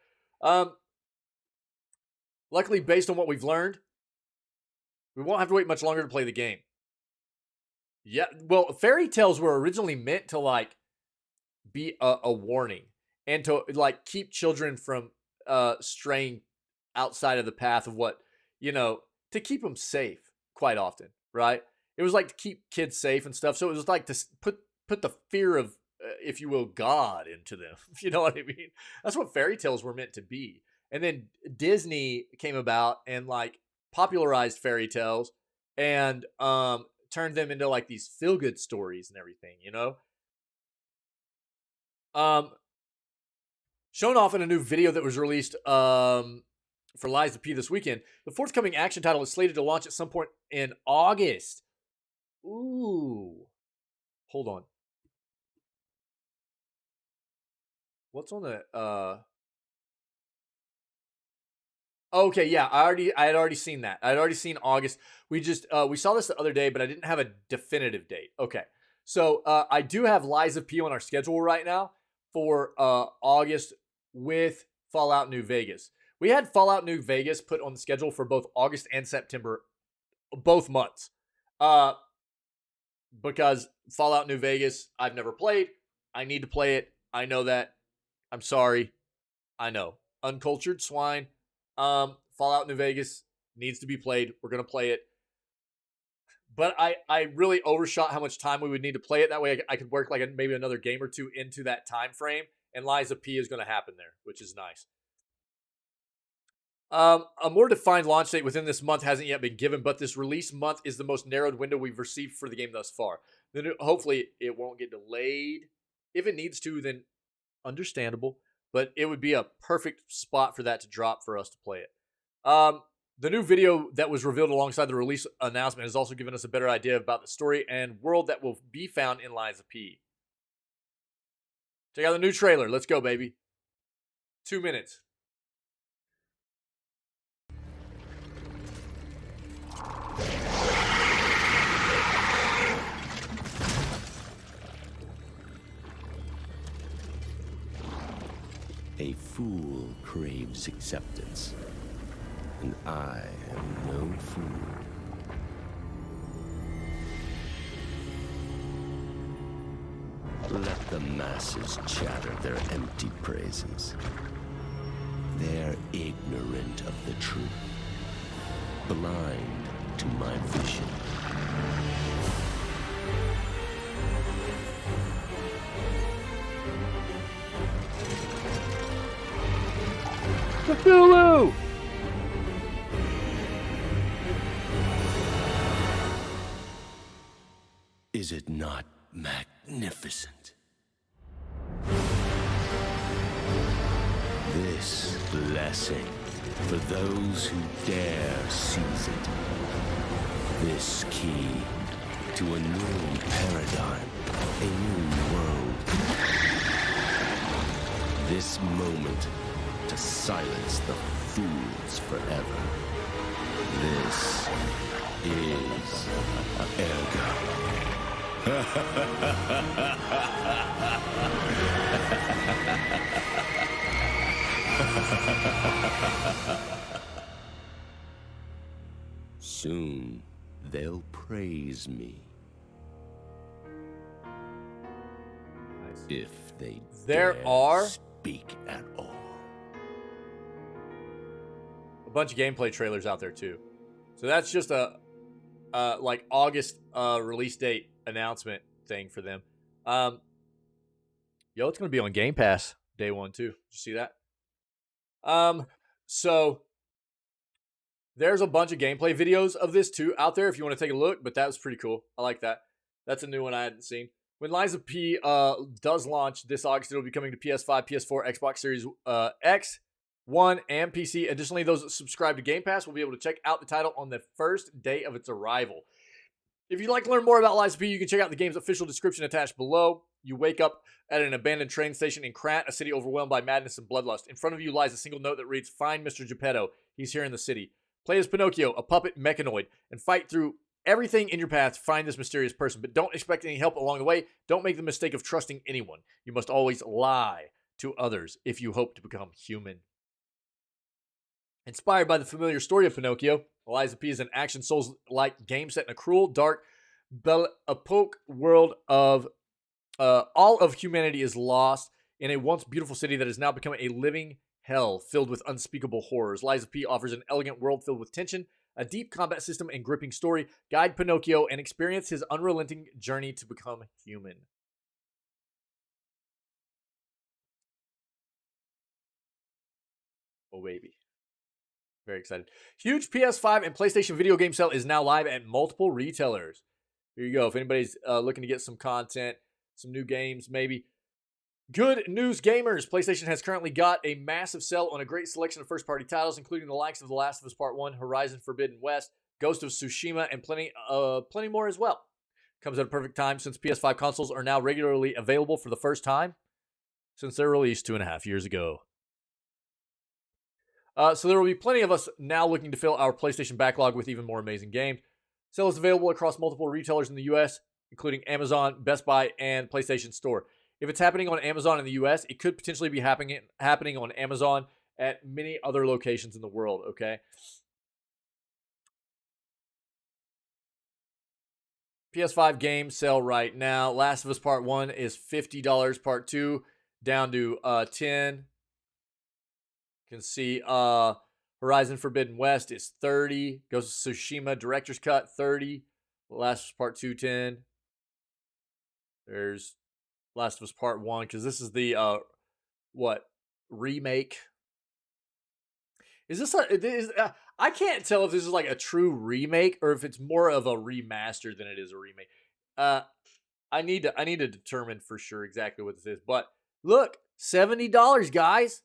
Luckily, based on what we've learned, we won't have to wait much longer to play the game. Yeah, well, fairy tales were originally meant to like be a warning and to like keep children from straying outside of the path of what, to keep them safe quite often, right? It was like to keep kids safe and stuff. So it was like to put the fear of, if you will, God into them. You know what I mean? That's what fairy tales were meant to be. And then Disney came about and like popularized fairy tales and turned them into like these feel-good stories and everything, Shown off in a new video that was released for Lies of P this weekend, the forthcoming action title is slated to launch at some point in August. Ooh. Hold on. What's on the Okay, yeah, I had already seen that. I had already seen August. We saw this the other day, but I didn't have a definitive date. Okay. So, I do have Lies of P on our schedule right now for August with Fallout New Vegas. We had Fallout New Vegas put on the schedule for both August and September, both months. Because Fallout New Vegas, I've never played. I need to play it. I know that. I'm sorry. I know. Uncultured swine. Fallout New Vegas needs to be played. We're going to play it. But I really overshot how much time we would need to play it. That way I could work like maybe another game or two into that time frame. And Lies of P is going to happen there, which is nice. A more defined launch date within this month hasn't yet been given, but this release month is the most narrowed window we've received for the game thus far. Then hopefully it won't get delayed. If it needs to, then understandable. But it would be a perfect spot for that to drop for us to play it. The new video that was revealed alongside the release announcement has also given us a better idea about the story and world that will be found in Lies of P. Check out the new trailer. Let's go, baby. 2 minutes. A fool craves acceptance, and I am no fool. Let the masses chatter their empty praises. They're ignorant of the truth, blind to my vision. Cthulhu! Is it not magnificent? This blessing for those who dare seize it. This key to a new paradigm, a new world. This moment to silence the fools forever. This is Ergo. Soon they'll praise me. If they There dare are speak at all. a bunch of gameplay trailers out there too. So that's just a like August release date announcement thing for them. Yo, it's gonna be on Game Pass day one too. Did you see that? So there's a bunch of gameplay videos of this too out there if you want to take a look, but that was pretty cool. I like that. That's a new one I hadn't seen. When Lies of P does launch this August, it'll be coming to PS5, PS4, Xbox Series X, One, and PC. Additionally, those that subscribe to Game Pass will be able to check out the title on the first day of its arrival. If you'd like to learn more about Lies of P, you can check out the game's official description attached below. You wake up at an abandoned train station in Krat, a city overwhelmed by madness and bloodlust. In front of you lies a single note that reads, "Find Mr. Geppetto. He's here in the city." Play as Pinocchio, a puppet mechanoid, and fight through everything in your path to find this mysterious person. But don't expect any help along the way. Don't make the mistake of trusting anyone. You must always lie to others if you hope to become human. Inspired by the familiar story of Pinocchio, Lies of P is an action Souls-like game set in a cruel, dark, Belle Epoque world of all of humanity is lost in a once beautiful city that has now become a living hell filled with unspeakable horrors. Lies of P offers an elegant world filled with tension, a deep combat system, and gripping story. Guide Pinocchio and experience his unrelenting journey to become human. Oh, baby. Very excited. Huge PS5 and PlayStation video game sale is now live at multiple retailers. Here you go. If anybody's looking to get some content, some new games, maybe. Good news, gamers. PlayStation has currently got a massive sale on a great selection of first-party titles, including the likes of The Last of Us Part 1, Horizon Forbidden West, Ghost of Tsushima, and plenty more as well. Comes at a perfect time since PS5 consoles are now regularly available for the first time since their release 2.5 years ago. So there will be plenty of us now looking to fill our PlayStation backlog with even more amazing games. Sale is available across multiple retailers in the US, including Amazon, Best Buy, and PlayStation Store. If it's happening on Amazon in the US, it could potentially be happening on Amazon at many other locations in the world, okay? PS5 game sale right now. Last of Us Part 1 is $50. Part 2 down to $10. You can see Horizon Forbidden West is $30. Ghost of Tsushima Director's Cut $30. Last of Us Part 2 $10. There's Last of Us Part 1 because this is the remake. Is this I can't tell if this is like a true remake or if it's more of a remaster than it is a remake. I need to determine for sure exactly what this is. But look, $70, guys.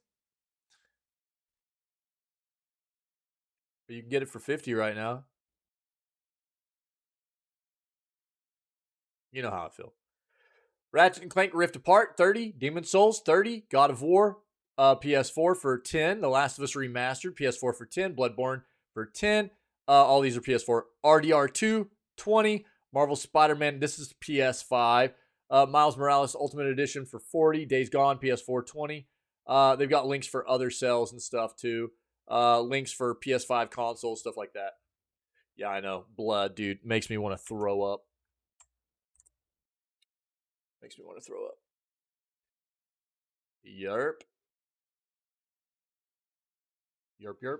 You can get it for $50 right now. You know how I feel. Ratchet and Clank Rift Apart, $30. Demon Souls, $30. God of War, PS4 for $10. The Last of Us Remastered, PS4 for $10. Bloodborne for $10. All these are PS4. RDR2, $20. Marvel Spider-Man, this is PS5. Miles Morales Ultimate Edition for $40. Days Gone, PS4, $20. They've got links for other sales and stuff too. Links for PS5 consoles, stuff like that. Yeah, I know. Blood, dude. Makes me want to throw up. Makes me want to throw up. Yerp. Yerp, yerp.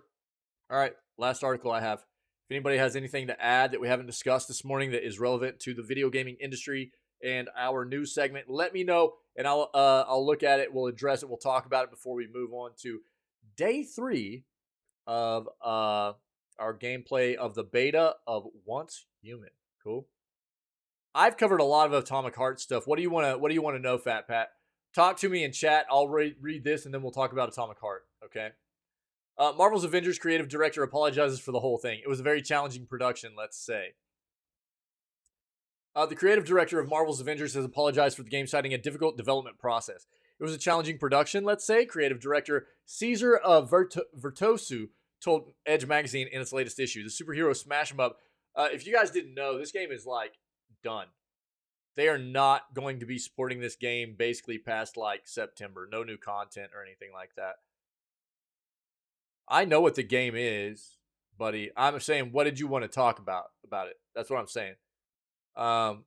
All right, last article I have. If anybody has anything to add that we haven't discussed this morning that is relevant to the video gaming industry and our news segment, let me know, and I'll look at it. We'll address it. We'll talk about it before we move on to day 3 of our gameplay of the beta of Once Human. Cool. I've covered a lot of Atomic Heart stuff. What do you want to know, Fat Pat? Talk to me in chat. I'll read this, and then we'll talk about Atomic Heart. Okay. Marvel's Avengers creative director apologizes for the whole thing. It was a very challenging production, let's say. The creative director of Marvel's Avengers has apologized for the game, citing a difficult development process. It was a challenging production, let's say. Creative director Caesar Vertosu told Edge magazine in its latest issue. The superhero smash 'em up. If you guys didn't know, this game is like done. They are not going to be supporting this game basically past like September. No new content or anything like that. I know what the game is, buddy. I'm saying, what did you want to talk about it? That's what I'm saying. Oh,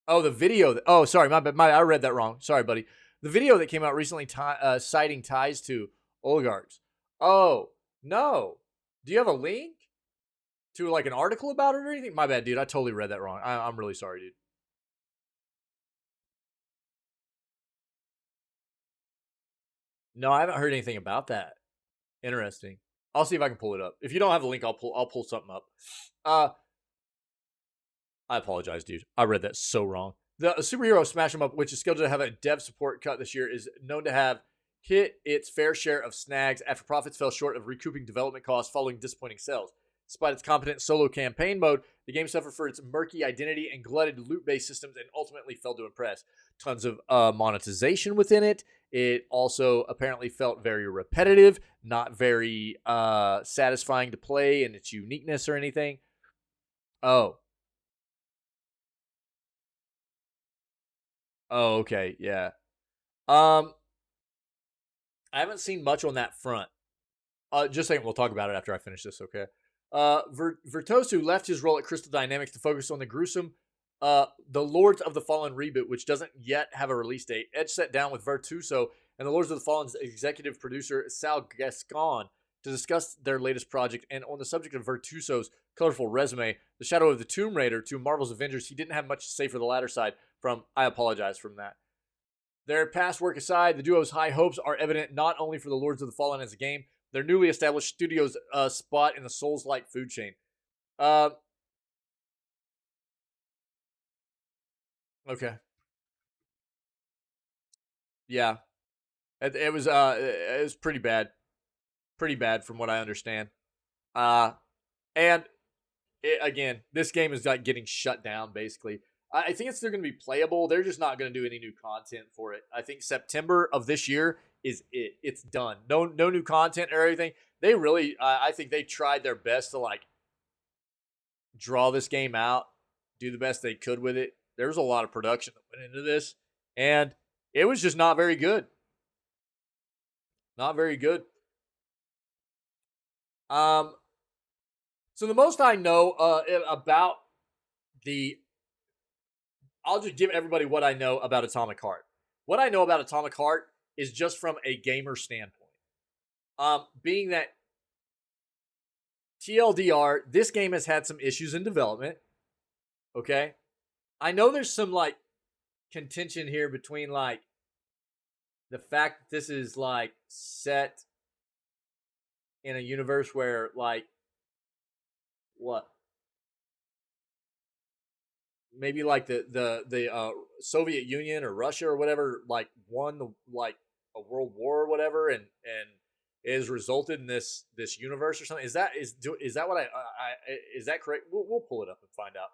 the video. Oh, sorry, my bad. I read that wrong. Sorry, buddy. The video that came out recently citing ties to oligarchs. Oh, no. Do you have a link to like an article about it or anything? My bad, dude. I totally read that wrong. I'm really sorry, dude. No, I haven't heard anything about that. Interesting. I'll see if I can pull it up. If you don't have the link, I'll pull something up. I apologize, dude. I read that so wrong. The superhero Smash 'em Up, which is scheduled to have a dev support cut this year, is known to have hit its fair share of snags after profits fell short of recouping development costs following disappointing sales. Despite its competent solo campaign mode, the game suffered for its murky identity and glutted loot-based systems and ultimately failed to impress. Tons of monetization within it. It also apparently felt very repetitive, not very satisfying to play in its uniqueness or anything. Oh, okay, yeah. I haven't seen much on that front. Just saying, we'll talk about it after I finish this, okay? Vertosu left his role at Crystal Dynamics to focus on the gruesome The Lords of the Fallen reboot, which doesn't yet have a release date. Edge sat down with Vertuso and the Lords of the Fallen's executive producer, Sal Gascon, to discuss their latest project. And on the subject of Vertuso's colorful resume, The Shadow of the Tomb Raider to Marvel's Avengers, he didn't have much to say for the latter side. I apologize from that. Their past work aside, the duo's high hopes are evident not only for the Lords of the Fallen as a game, their newly established studio's spot in the Souls-like food chain. Okay. Yeah. It was pretty bad. Pretty bad from what I understand. And again, this game is like getting shut down basically. I think it's still going to be playable. They're just not going to do any new content for it. I think September of this year is it. It's done. No new content or anything. They really, I think they tried their best to like draw this game out, do the best they could with it. There was a lot of production that went into this, and it was just not very good. Not very good. So the most I know about I'll just give everybody what I know about Atomic Heart. What I know about Atomic Heart is just from a gamer standpoint. Being that TLDR, this game has had some issues in development. Okay? I know there's some like contention here between like the fact that this is like set in a universe where like what? Maybe like the Soviet Union or Russia or whatever like won the like a world war or whatever and is resulted in this universe or something. Is that what is that correct? We'll pull it up and find out.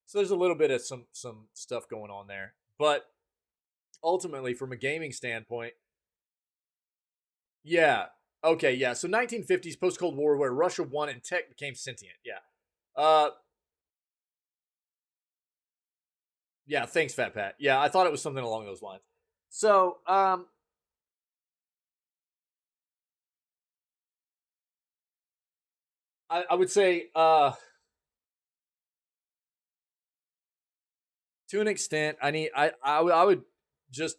So there's a little bit of some stuff going on there, but ultimately from a gaming standpoint, yeah, okay, yeah. So 1950s post Cold War where Russia won and tech became sentient. Yeah. Yeah, thanks, Fat Pat. Yeah, I thought it was something along those lines. So, I would say, to an extent, I would just,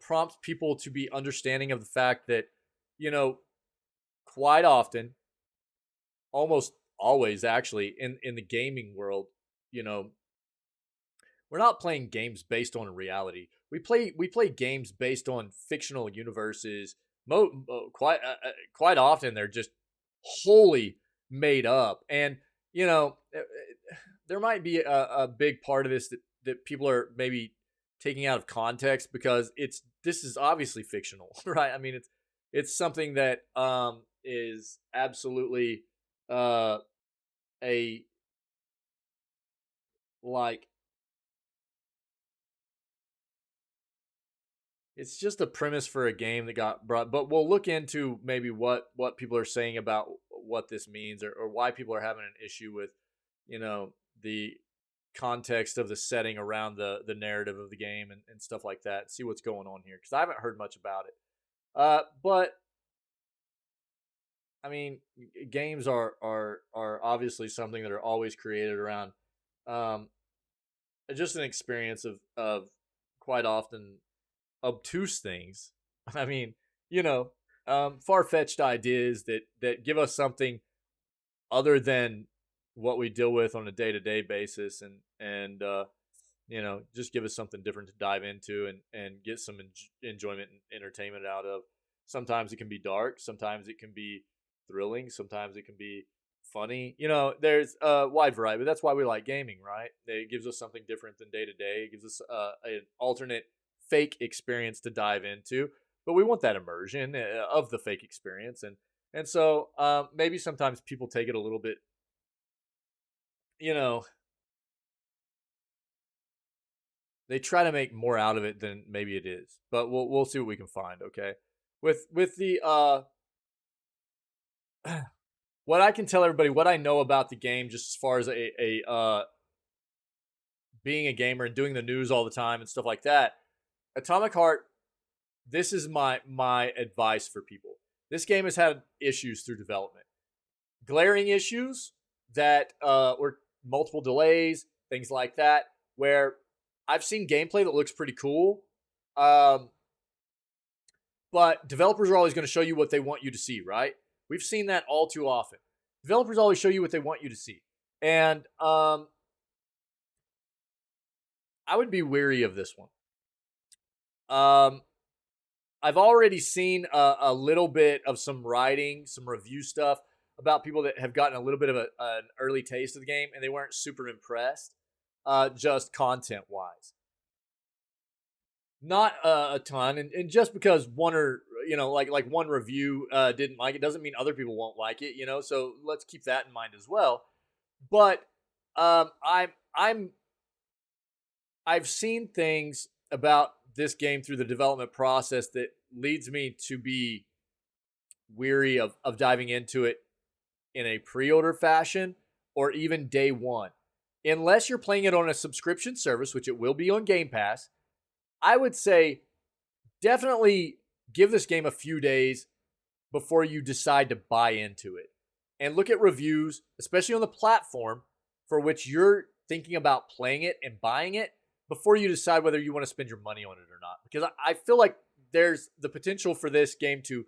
prompt people to be understanding of the fact that, quite often, almost always actually in the gaming world, you know, we're not playing games based on reality. We play games based on fictional universes. Quite often they're just wholly made up, and you know there might be a big part of this that people are maybe taking out of context because this is obviously fictional, right? I mean it's something that is absolutely uh a like it's just a premise for a game that got brought, but we'll look into maybe what people are saying about what this means, or why people are having an issue with, you know, the context of the setting around the narrative of the game and stuff like that. See what's going on here because I haven't heard much about it. But I mean, games are obviously something that are always created around um, just an experience of quite often obtuse things. I mean, you know, far fetched ideas that give us something other than what we deal with on a day to day basis, and you know, just give us something different to dive into and get some enjoyment and entertainment out of. Sometimes it can be dark, sometimes it can be thrilling, sometimes it can be funny. You know, there's a wide variety, but that's why we like gaming, right? It gives us something different than day to day. It gives us an alternate fake experience to dive into, but we want that immersion of the fake experience, and so maybe sometimes people take it a little bit, you know, they try to make more out of it than maybe it is, but we'll see what we can find. Okay, with the what I can tell everybody, what I know about the game, just as far as a being a gamer and doing the news all the time and stuff like that. Atomic Heart. This is my advice for people. This game has had issues through development, glaring issues that were multiple delays, things like that. Where I've seen gameplay that looks pretty cool, um, but developers are always going to show you what they want you to see, right? We've seen that all too often. Developers always show you what they want you to see, and I would be weary of this one. Um, I've already seen a little bit of some writing, some review stuff about people that have gotten a little bit of an early taste of the game, and they weren't super impressed, just content wise. Not a ton, and just because one or like one review didn't like it doesn't mean other people won't like it. You know, so let's keep that in mind as well. But I'm I've seen things about this game through the development process that leads me to be weary of diving into it in a pre-order fashion or even day one. Unless you're playing it on a subscription service, which it will be on Game Pass, I would say definitely give this game a few days before you decide to buy into it. And look at reviews, especially on the platform for which you're thinking about playing it and buying it, before you decide whether you want to spend your money on it or not. Because I feel like there's the potential for this game to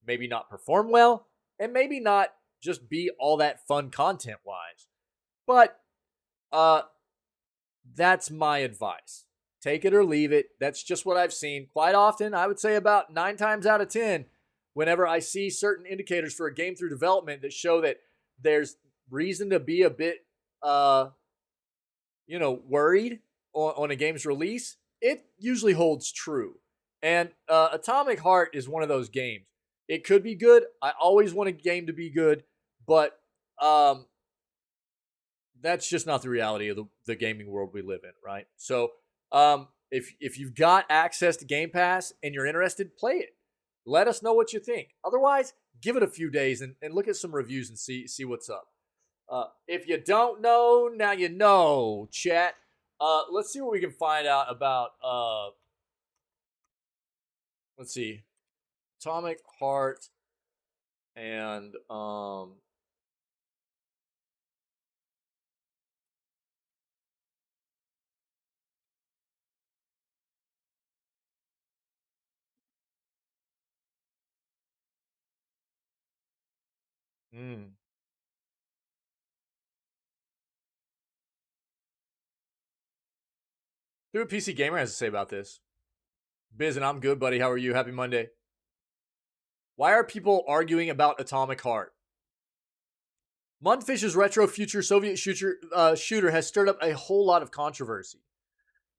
maybe not perform well and maybe not just be all that fun content wise. But that's my advice. Take it or leave it. That's just what I've seen. Quite often, I would say about 9 times out of 10, whenever I see certain indicators for a game through development that show that there's reason to be a bit worried on a game's release, it usually holds true. And Atomic Heart is one of those games. It could be good. I always want a game to be good, but that's just not the reality of the gaming world we live in, right? So if you've got access to Game Pass and you're interested, play it. Let us know what you think. Otherwise, give it a few days and look at some reviews and see what's up. If you don't know, now you know, chat. Let's see what we can find out about. Let's see, Atomic Heart and See what PC Gamer has to say about this. Biz, and I'm good, buddy. How are you? Happy Monday. Why are people arguing about Atomic Heart? Mundfish's retro future Soviet shooter has stirred up a whole lot of controversy.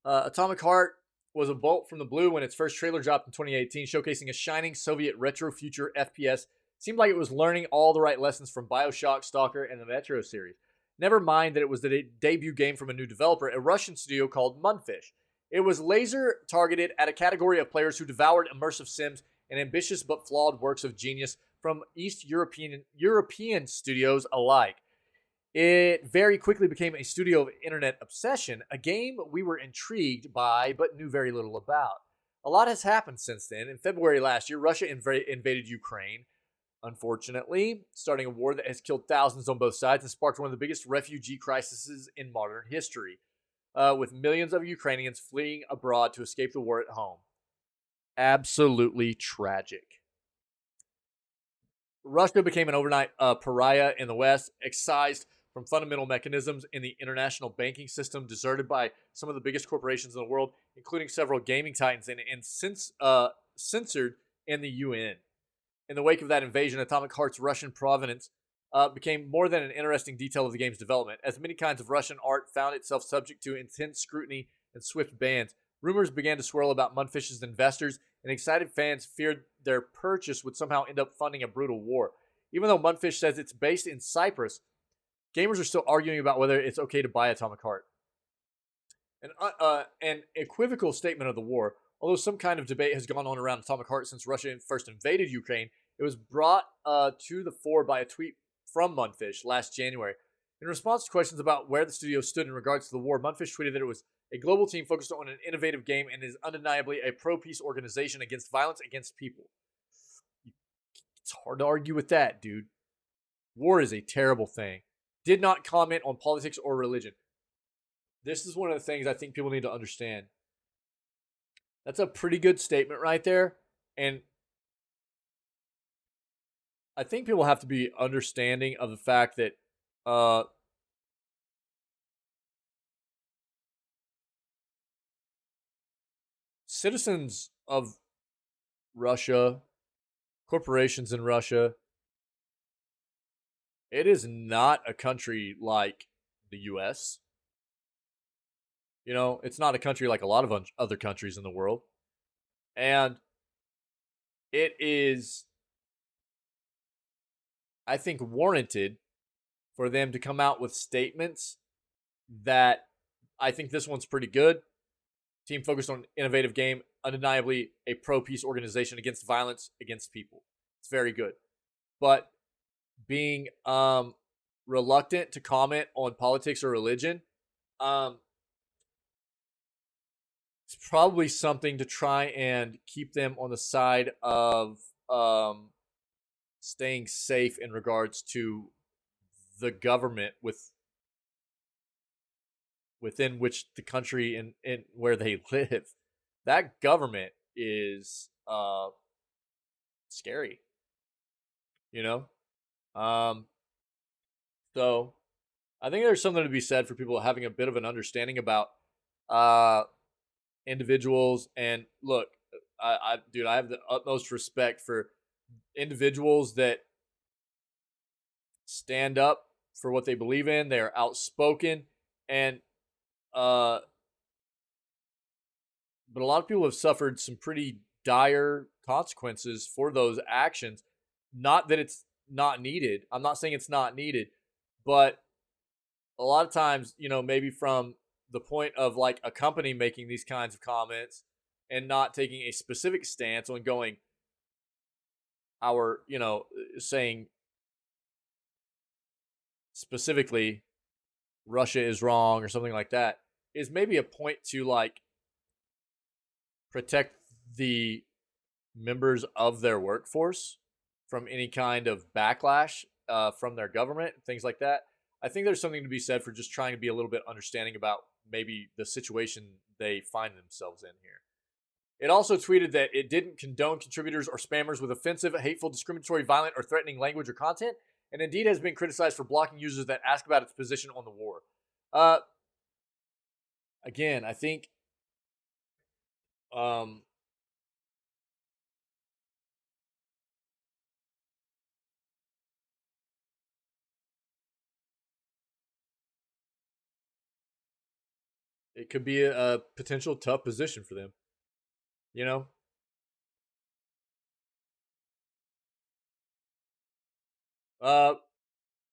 Atomic Heart was a bolt from the blue when its first trailer dropped in 2018, showcasing a shining Soviet retro future FPS. Seemed like it was learning all the right lessons from BioShock, Stalker, and the Metro series. Never mind that it was the debut game from a new developer, a Russian studio called Mundfish. It was laser targeted at a category of players who devoured immersive sims and ambitious but flawed works of genius from East European studios alike. It very quickly became a studio of internet obsession, a game we were intrigued by but knew very little about. A lot has happened since then. In February last year, Russia invaded Ukraine, unfortunately, starting a war that has killed thousands on both sides and sparked one of the biggest refugee crises in modern history, with millions of Ukrainians fleeing abroad to escape the war at home. Absolutely tragic. Russia became an overnight pariah in the West, excised from fundamental mechanisms in the international banking system, deserted by some of the biggest corporations in the world, including several gaming titans, and censored in the UN. In the wake of that invasion, Atomic Heart's Russian provenance became more than an interesting detail of the game's development. As many kinds of Russian art found itself subject to intense scrutiny and swift bans, rumors began to swirl about Mundfish's investors, and excited fans feared their purchase would somehow end up funding a brutal war. Even though Mundfish says it's based in Cyprus, gamers are still arguing about whether it's okay to buy Atomic Heart. An equivocal statement of the war, although some kind of debate has gone on around Atomic Heart since Russia first invaded Ukraine, it was brought to the fore by a tweet from Mundfish last January. In response to questions about where the studio stood in regards to the war, Mundfish tweeted that it was a global team focused on an innovative game and is undeniably a pro-peace organization against violence against people. It's hard to argue with that, dude. War is a terrible thing. Did not comment on politics or religion. This is one of the things I think people need to understand. That's a pretty good statement right there. And I think people have to be understanding of the fact that citizens of Russia, corporations in Russia, it is not a country like the US. You know, it's not a country like a lot of other countries in the world. And it is, I think, warranted for them to come out with statements that I think this one's pretty good. Team focused on innovative game, undeniably a pro-peace organization against violence against people. It's very good. But being reluctant to comment on politics or religion, it's probably something to try and keep them on the side of staying safe in regards to the government within which the country and where they live. That government is scary, you know. So I think there's something to be said for people having a bit of an understanding about individuals. And look, I have the utmost respect for individuals that stand up for what they believe in. They are outspoken, and but a lot of people have suffered some pretty dire consequences for those actions. Not that it's not needed. I'm not saying it's not needed, but a lot of times, you know, maybe from the point of like a company making these kinds of comments and not taking a specific stance on going, saying specifically Russia is wrong or something like that, is maybe a point to like protect the members of their workforce from any kind of backlash from their government, things like that. I think there's something to be said for just trying to be a little bit understanding about maybe the situation they find themselves in here. It also tweeted that it didn't condone contributors or spammers with offensive, hateful, discriminatory, violent, or threatening language or content, and indeed has been criticized for blocking users that ask about its position on the war. Again, I think Um, it could be a potential tough position for them. You know,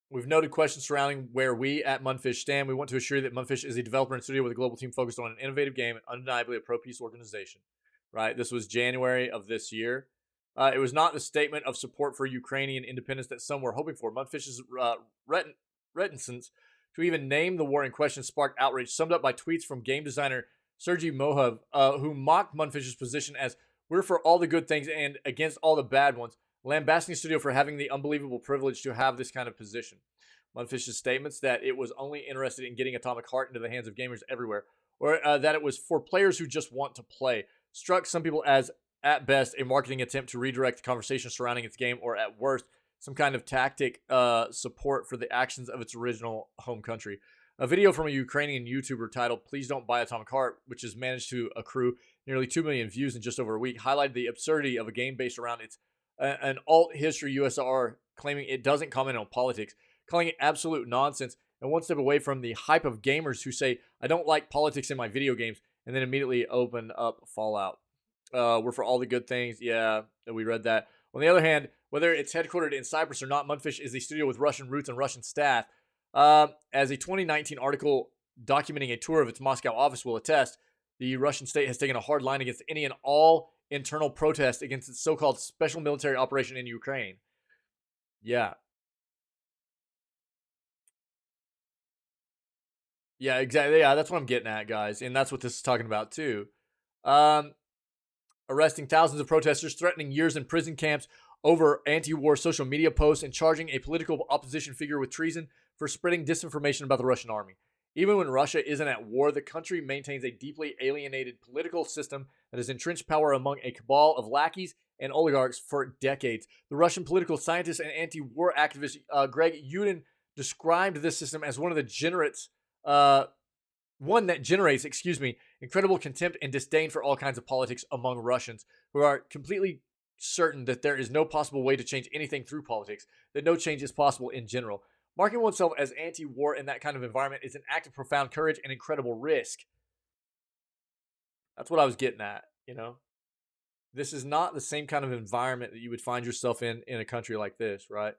we've noted questions surrounding where we at Munfish stand. We want to assure you that Munfish is a developer and studio with a global team focused on an innovative game and undeniably a pro-peace organization. Right? This was January of this year. It was not the statement of support for Ukrainian independence that some were hoping for. Munfish's reticence to even name the war in question sparked outrage, summed up by tweets from game designer Sergei Mohov, who mocked Munfish's position as "we're for all the good things and against all the bad ones," lambasting the studio for having the unbelievable privilege to have this kind of position. Munfish's statements that it was only interested in getting Atomic Heart into the hands of gamers everywhere, or that it was for players who just want to play, struck some people as, at best, a marketing attempt to redirect the conversation surrounding its game, or at worst, some kind of tactic support for the actions of its original home country. A video from a Ukrainian YouTuber titled "Please Don't Buy Atomic Heart," which has managed to accrue nearly 2 million views in just over a week, highlighted the absurdity of a game based around its an alt history USSR, claiming it doesn't comment on politics, calling it absolute nonsense, and one step away from the hype of gamers who say, "I don't like politics in my video games," and then immediately open up Fallout. We're for all the good things. Yeah, we read that. On the other hand, whether it's headquartered in Cyprus or not, Munfish is a studio with Russian roots and Russian staff. As a 2019 article documenting a tour of its Moscow office will attest, the Russian state has taken a hard line against any and all internal protest against its so-called special military operation in Ukraine. Yeah. Yeah, exactly. Yeah, that's what I'm getting at, guys. And that's what this is talking about, too. Arresting thousands of protesters, threatening years in prison camps over anti-war social media posts, and charging a political opposition figure with treason for spreading disinformation about the Russian army. Even when Russia isn't at war, the country maintains a deeply alienated political system that has entrenched power among a cabal of lackeys and oligarchs for decades. The Russian political scientist and anti-war activist Greg Yudin described this system as one that generates, incredible contempt and disdain for all kinds of politics among Russians who are completely certain that there is no possible way to change anything through politics, that no change is possible in general. Marking oneself as anti-war in that kind of environment is an act of profound courage and incredible risk. That's what I was getting at, you know? This is not the same kind of environment that you would find yourself in a country like this, right?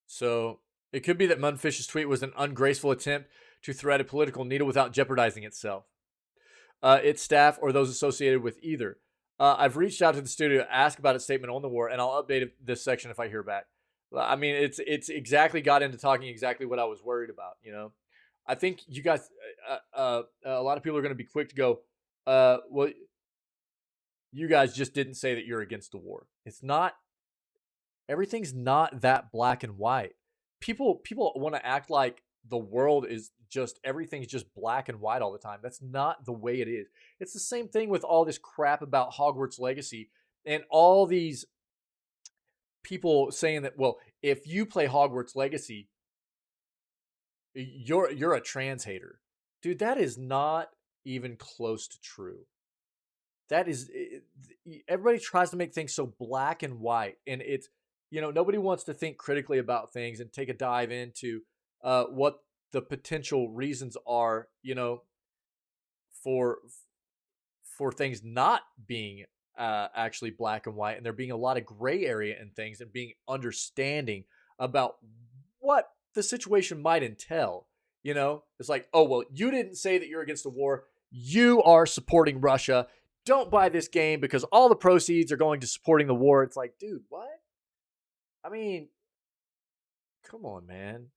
So it could be that Munfish's tweet was an ungraceful attempt to thread a political needle without jeopardizing itself, its staff, or those associated with either. I've reached out to the studio to ask about its statement on the war, and I'll update this section if I hear back. I mean, it's exactly got into talking exactly what I was worried about. You know, I think you guys, a lot of people are going to be quick to go, well, you guys just didn't say that you're against the war. It's not. Everything's not that black and white. People want to act like the world is just everything's just black and white all the time. That's not the way it is. It's the same thing with all this crap about Hogwarts Legacy and all these people saying that, well, if you play Hogwarts Legacy, you're a trans hater. Dude, that is not even close to true. That is, everybody tries to make things so black and white, and it's, you know, nobody wants to think critically about things and take a dive into what the potential reasons are, you know, for things not being actually black and white, and there being a lot of gray area in things, and being understanding about what the situation might entail. You know, it's like, oh, well, you didn't say that you're against the war. You are supporting Russia. Don't buy this game because all the proceeds are going to supporting the war. It's like, dude, what? I mean, come on, man.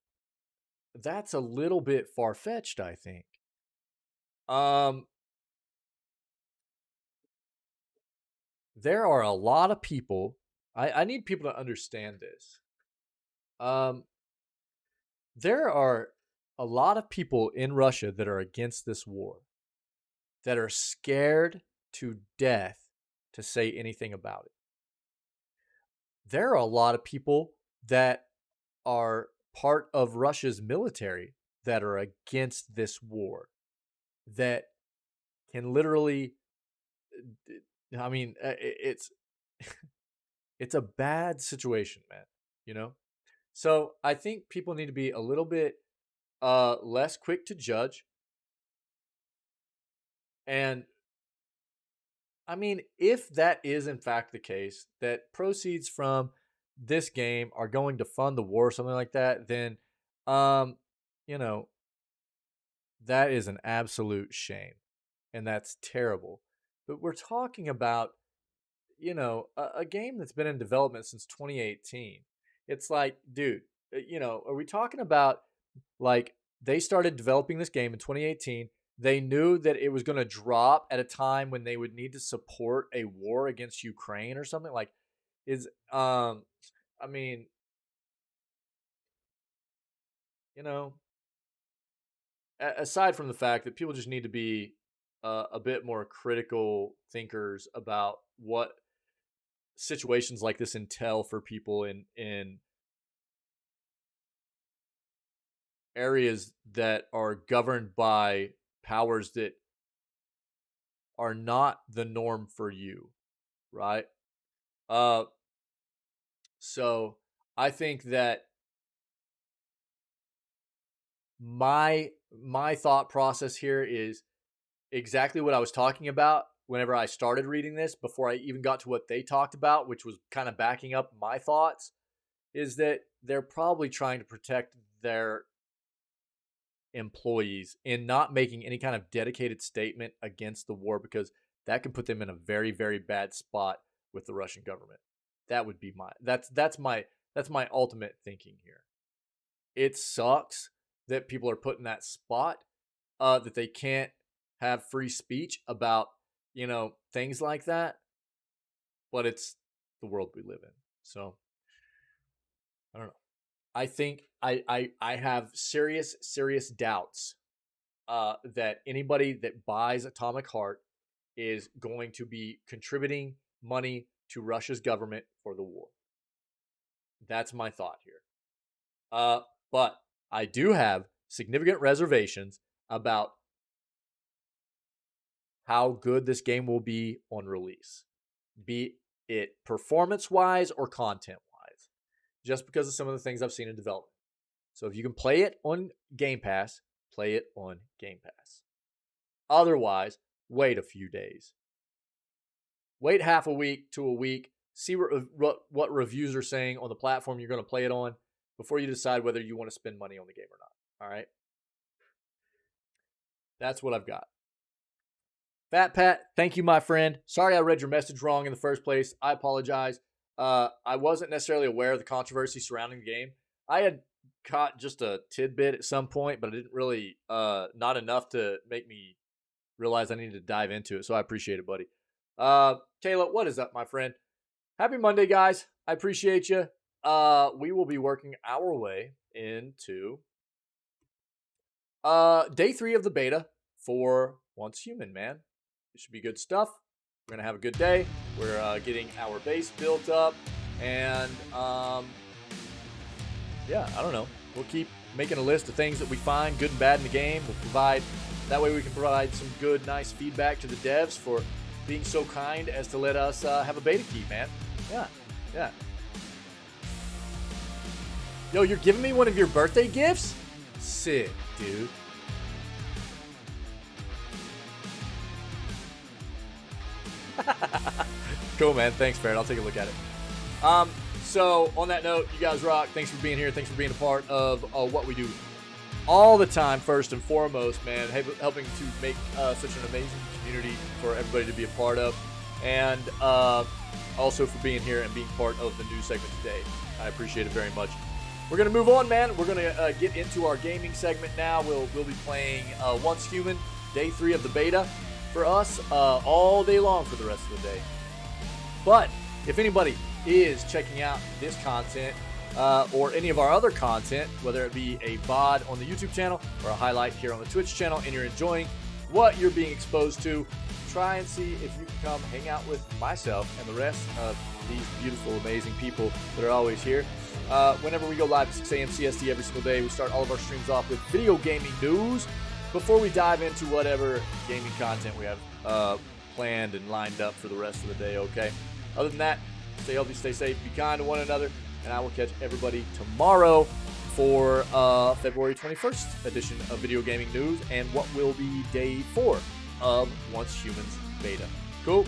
That's a little bit far-fetched, I think. There are a lot of people. I need people to understand this. There are a lot of people in Russia that are against this war, that are scared to death to say anything about it. There are a lot of people that are part of Russia's military that are against this war that can literally, I mean, it's it's a bad situation, man, you know? So I think people need to be a little bit less quick to judge. And I mean, if that is in fact the case, that proceeds from this game are going to fund the war or something like that, then, you know, that is an absolute shame. And that's terrible. But we're talking about, you know, a game that's been in development since 2018. It's like, dude, you know, are we talking about like they started developing this game in 2018? They knew that it was going to drop at a time when they would need to support a war against Ukraine or something. Like, I mean, you know, aside from the fact that people just need to be a bit more critical thinkers about what situations like this entail for people in areas that are governed by powers that are not the norm for you, right? So I think that my thought process here is exactly what I was talking about whenever I started reading this, before I even got to what they talked about, which was kind of backing up my thoughts, is that they're probably trying to protect their employees in not making any kind of dedicated statement against the war, because that can put them in a very, very bad spot with the Russian government. That would be that's my ultimate thinking here. It sucks that people are put in that spot, that they can't have free speech about, you know, things like that. But it's the world we live in. So I don't know. I think I have serious doubts that anybody that buys Atomic Heart is going to be contributing money to Russia's government for the war. That's my thought here. But I do have significant reservations about how good this game will be on release, be it performance-wise or content-wise, just because of some of the things I've seen in development. So if you can play it on Game Pass, play it on Game Pass. Otherwise, wait a few days. Wait half a week to a week. See what reviews are saying on the platform you're going to play it on before you decide whether you want to spend money on the game or not. All right? That's what I've got. Fat Pat, thank you, my friend. Sorry I read your message wrong in the first place. I apologize. I wasn't necessarily aware of the controversy surrounding the game. I had caught just a tidbit at some point, but I didn't really, not enough to make me realize I needed to dive into it. So I appreciate it, buddy. Kayla, what is up, my friend? Happy Monday, guys. I appreciate you. We will be working our way into day 3 of the beta for Once Human, man. It should be good stuff. We're gonna have a good day. We're getting our base built up, and yeah, I don't know. We'll keep making a list of things that we find good and bad in the game. We'll provide, that way we can provide some good, nice feedback to the devs for being so kind as to let us have a beta key, man. Yeah. Yo, you're giving me one of your birthday gifts? Sick, dude. Cool, man. Thanks, Barrett. I'll take a look at it. So on that note, you guys rock. Thanks for being here. Thanks for being a part of what we do all the time, first and foremost, man. Helping to make such an amazing community for everybody to be a part of. And also for being here and being part of the news segment today. I appreciate it very much. We're going to move on, man. We're going to get into our gaming segment now. We'll be playing Once Human, day 3 of the beta for us all day long for the rest of the day. But if anybody is checking out this content or any of our other content, whether it be a VOD on the YouTube channel or a highlight here on the Twitch channel, and you're enjoying what you're being exposed to, try and see if you can come hang out with myself and the rest of these beautiful, amazing people that are always here. Whenever we go live at 6 a.m. CST every single day, we start all of our streams off with video gaming news before we dive into whatever gaming content we have planned and lined up for the rest of the day, okay? Other than that, stay healthy, stay safe, be kind to one another, and I will catch everybody tomorrow for February 21st edition of Video Gaming News and what will be day 4 of Once Humans Beta. Cool?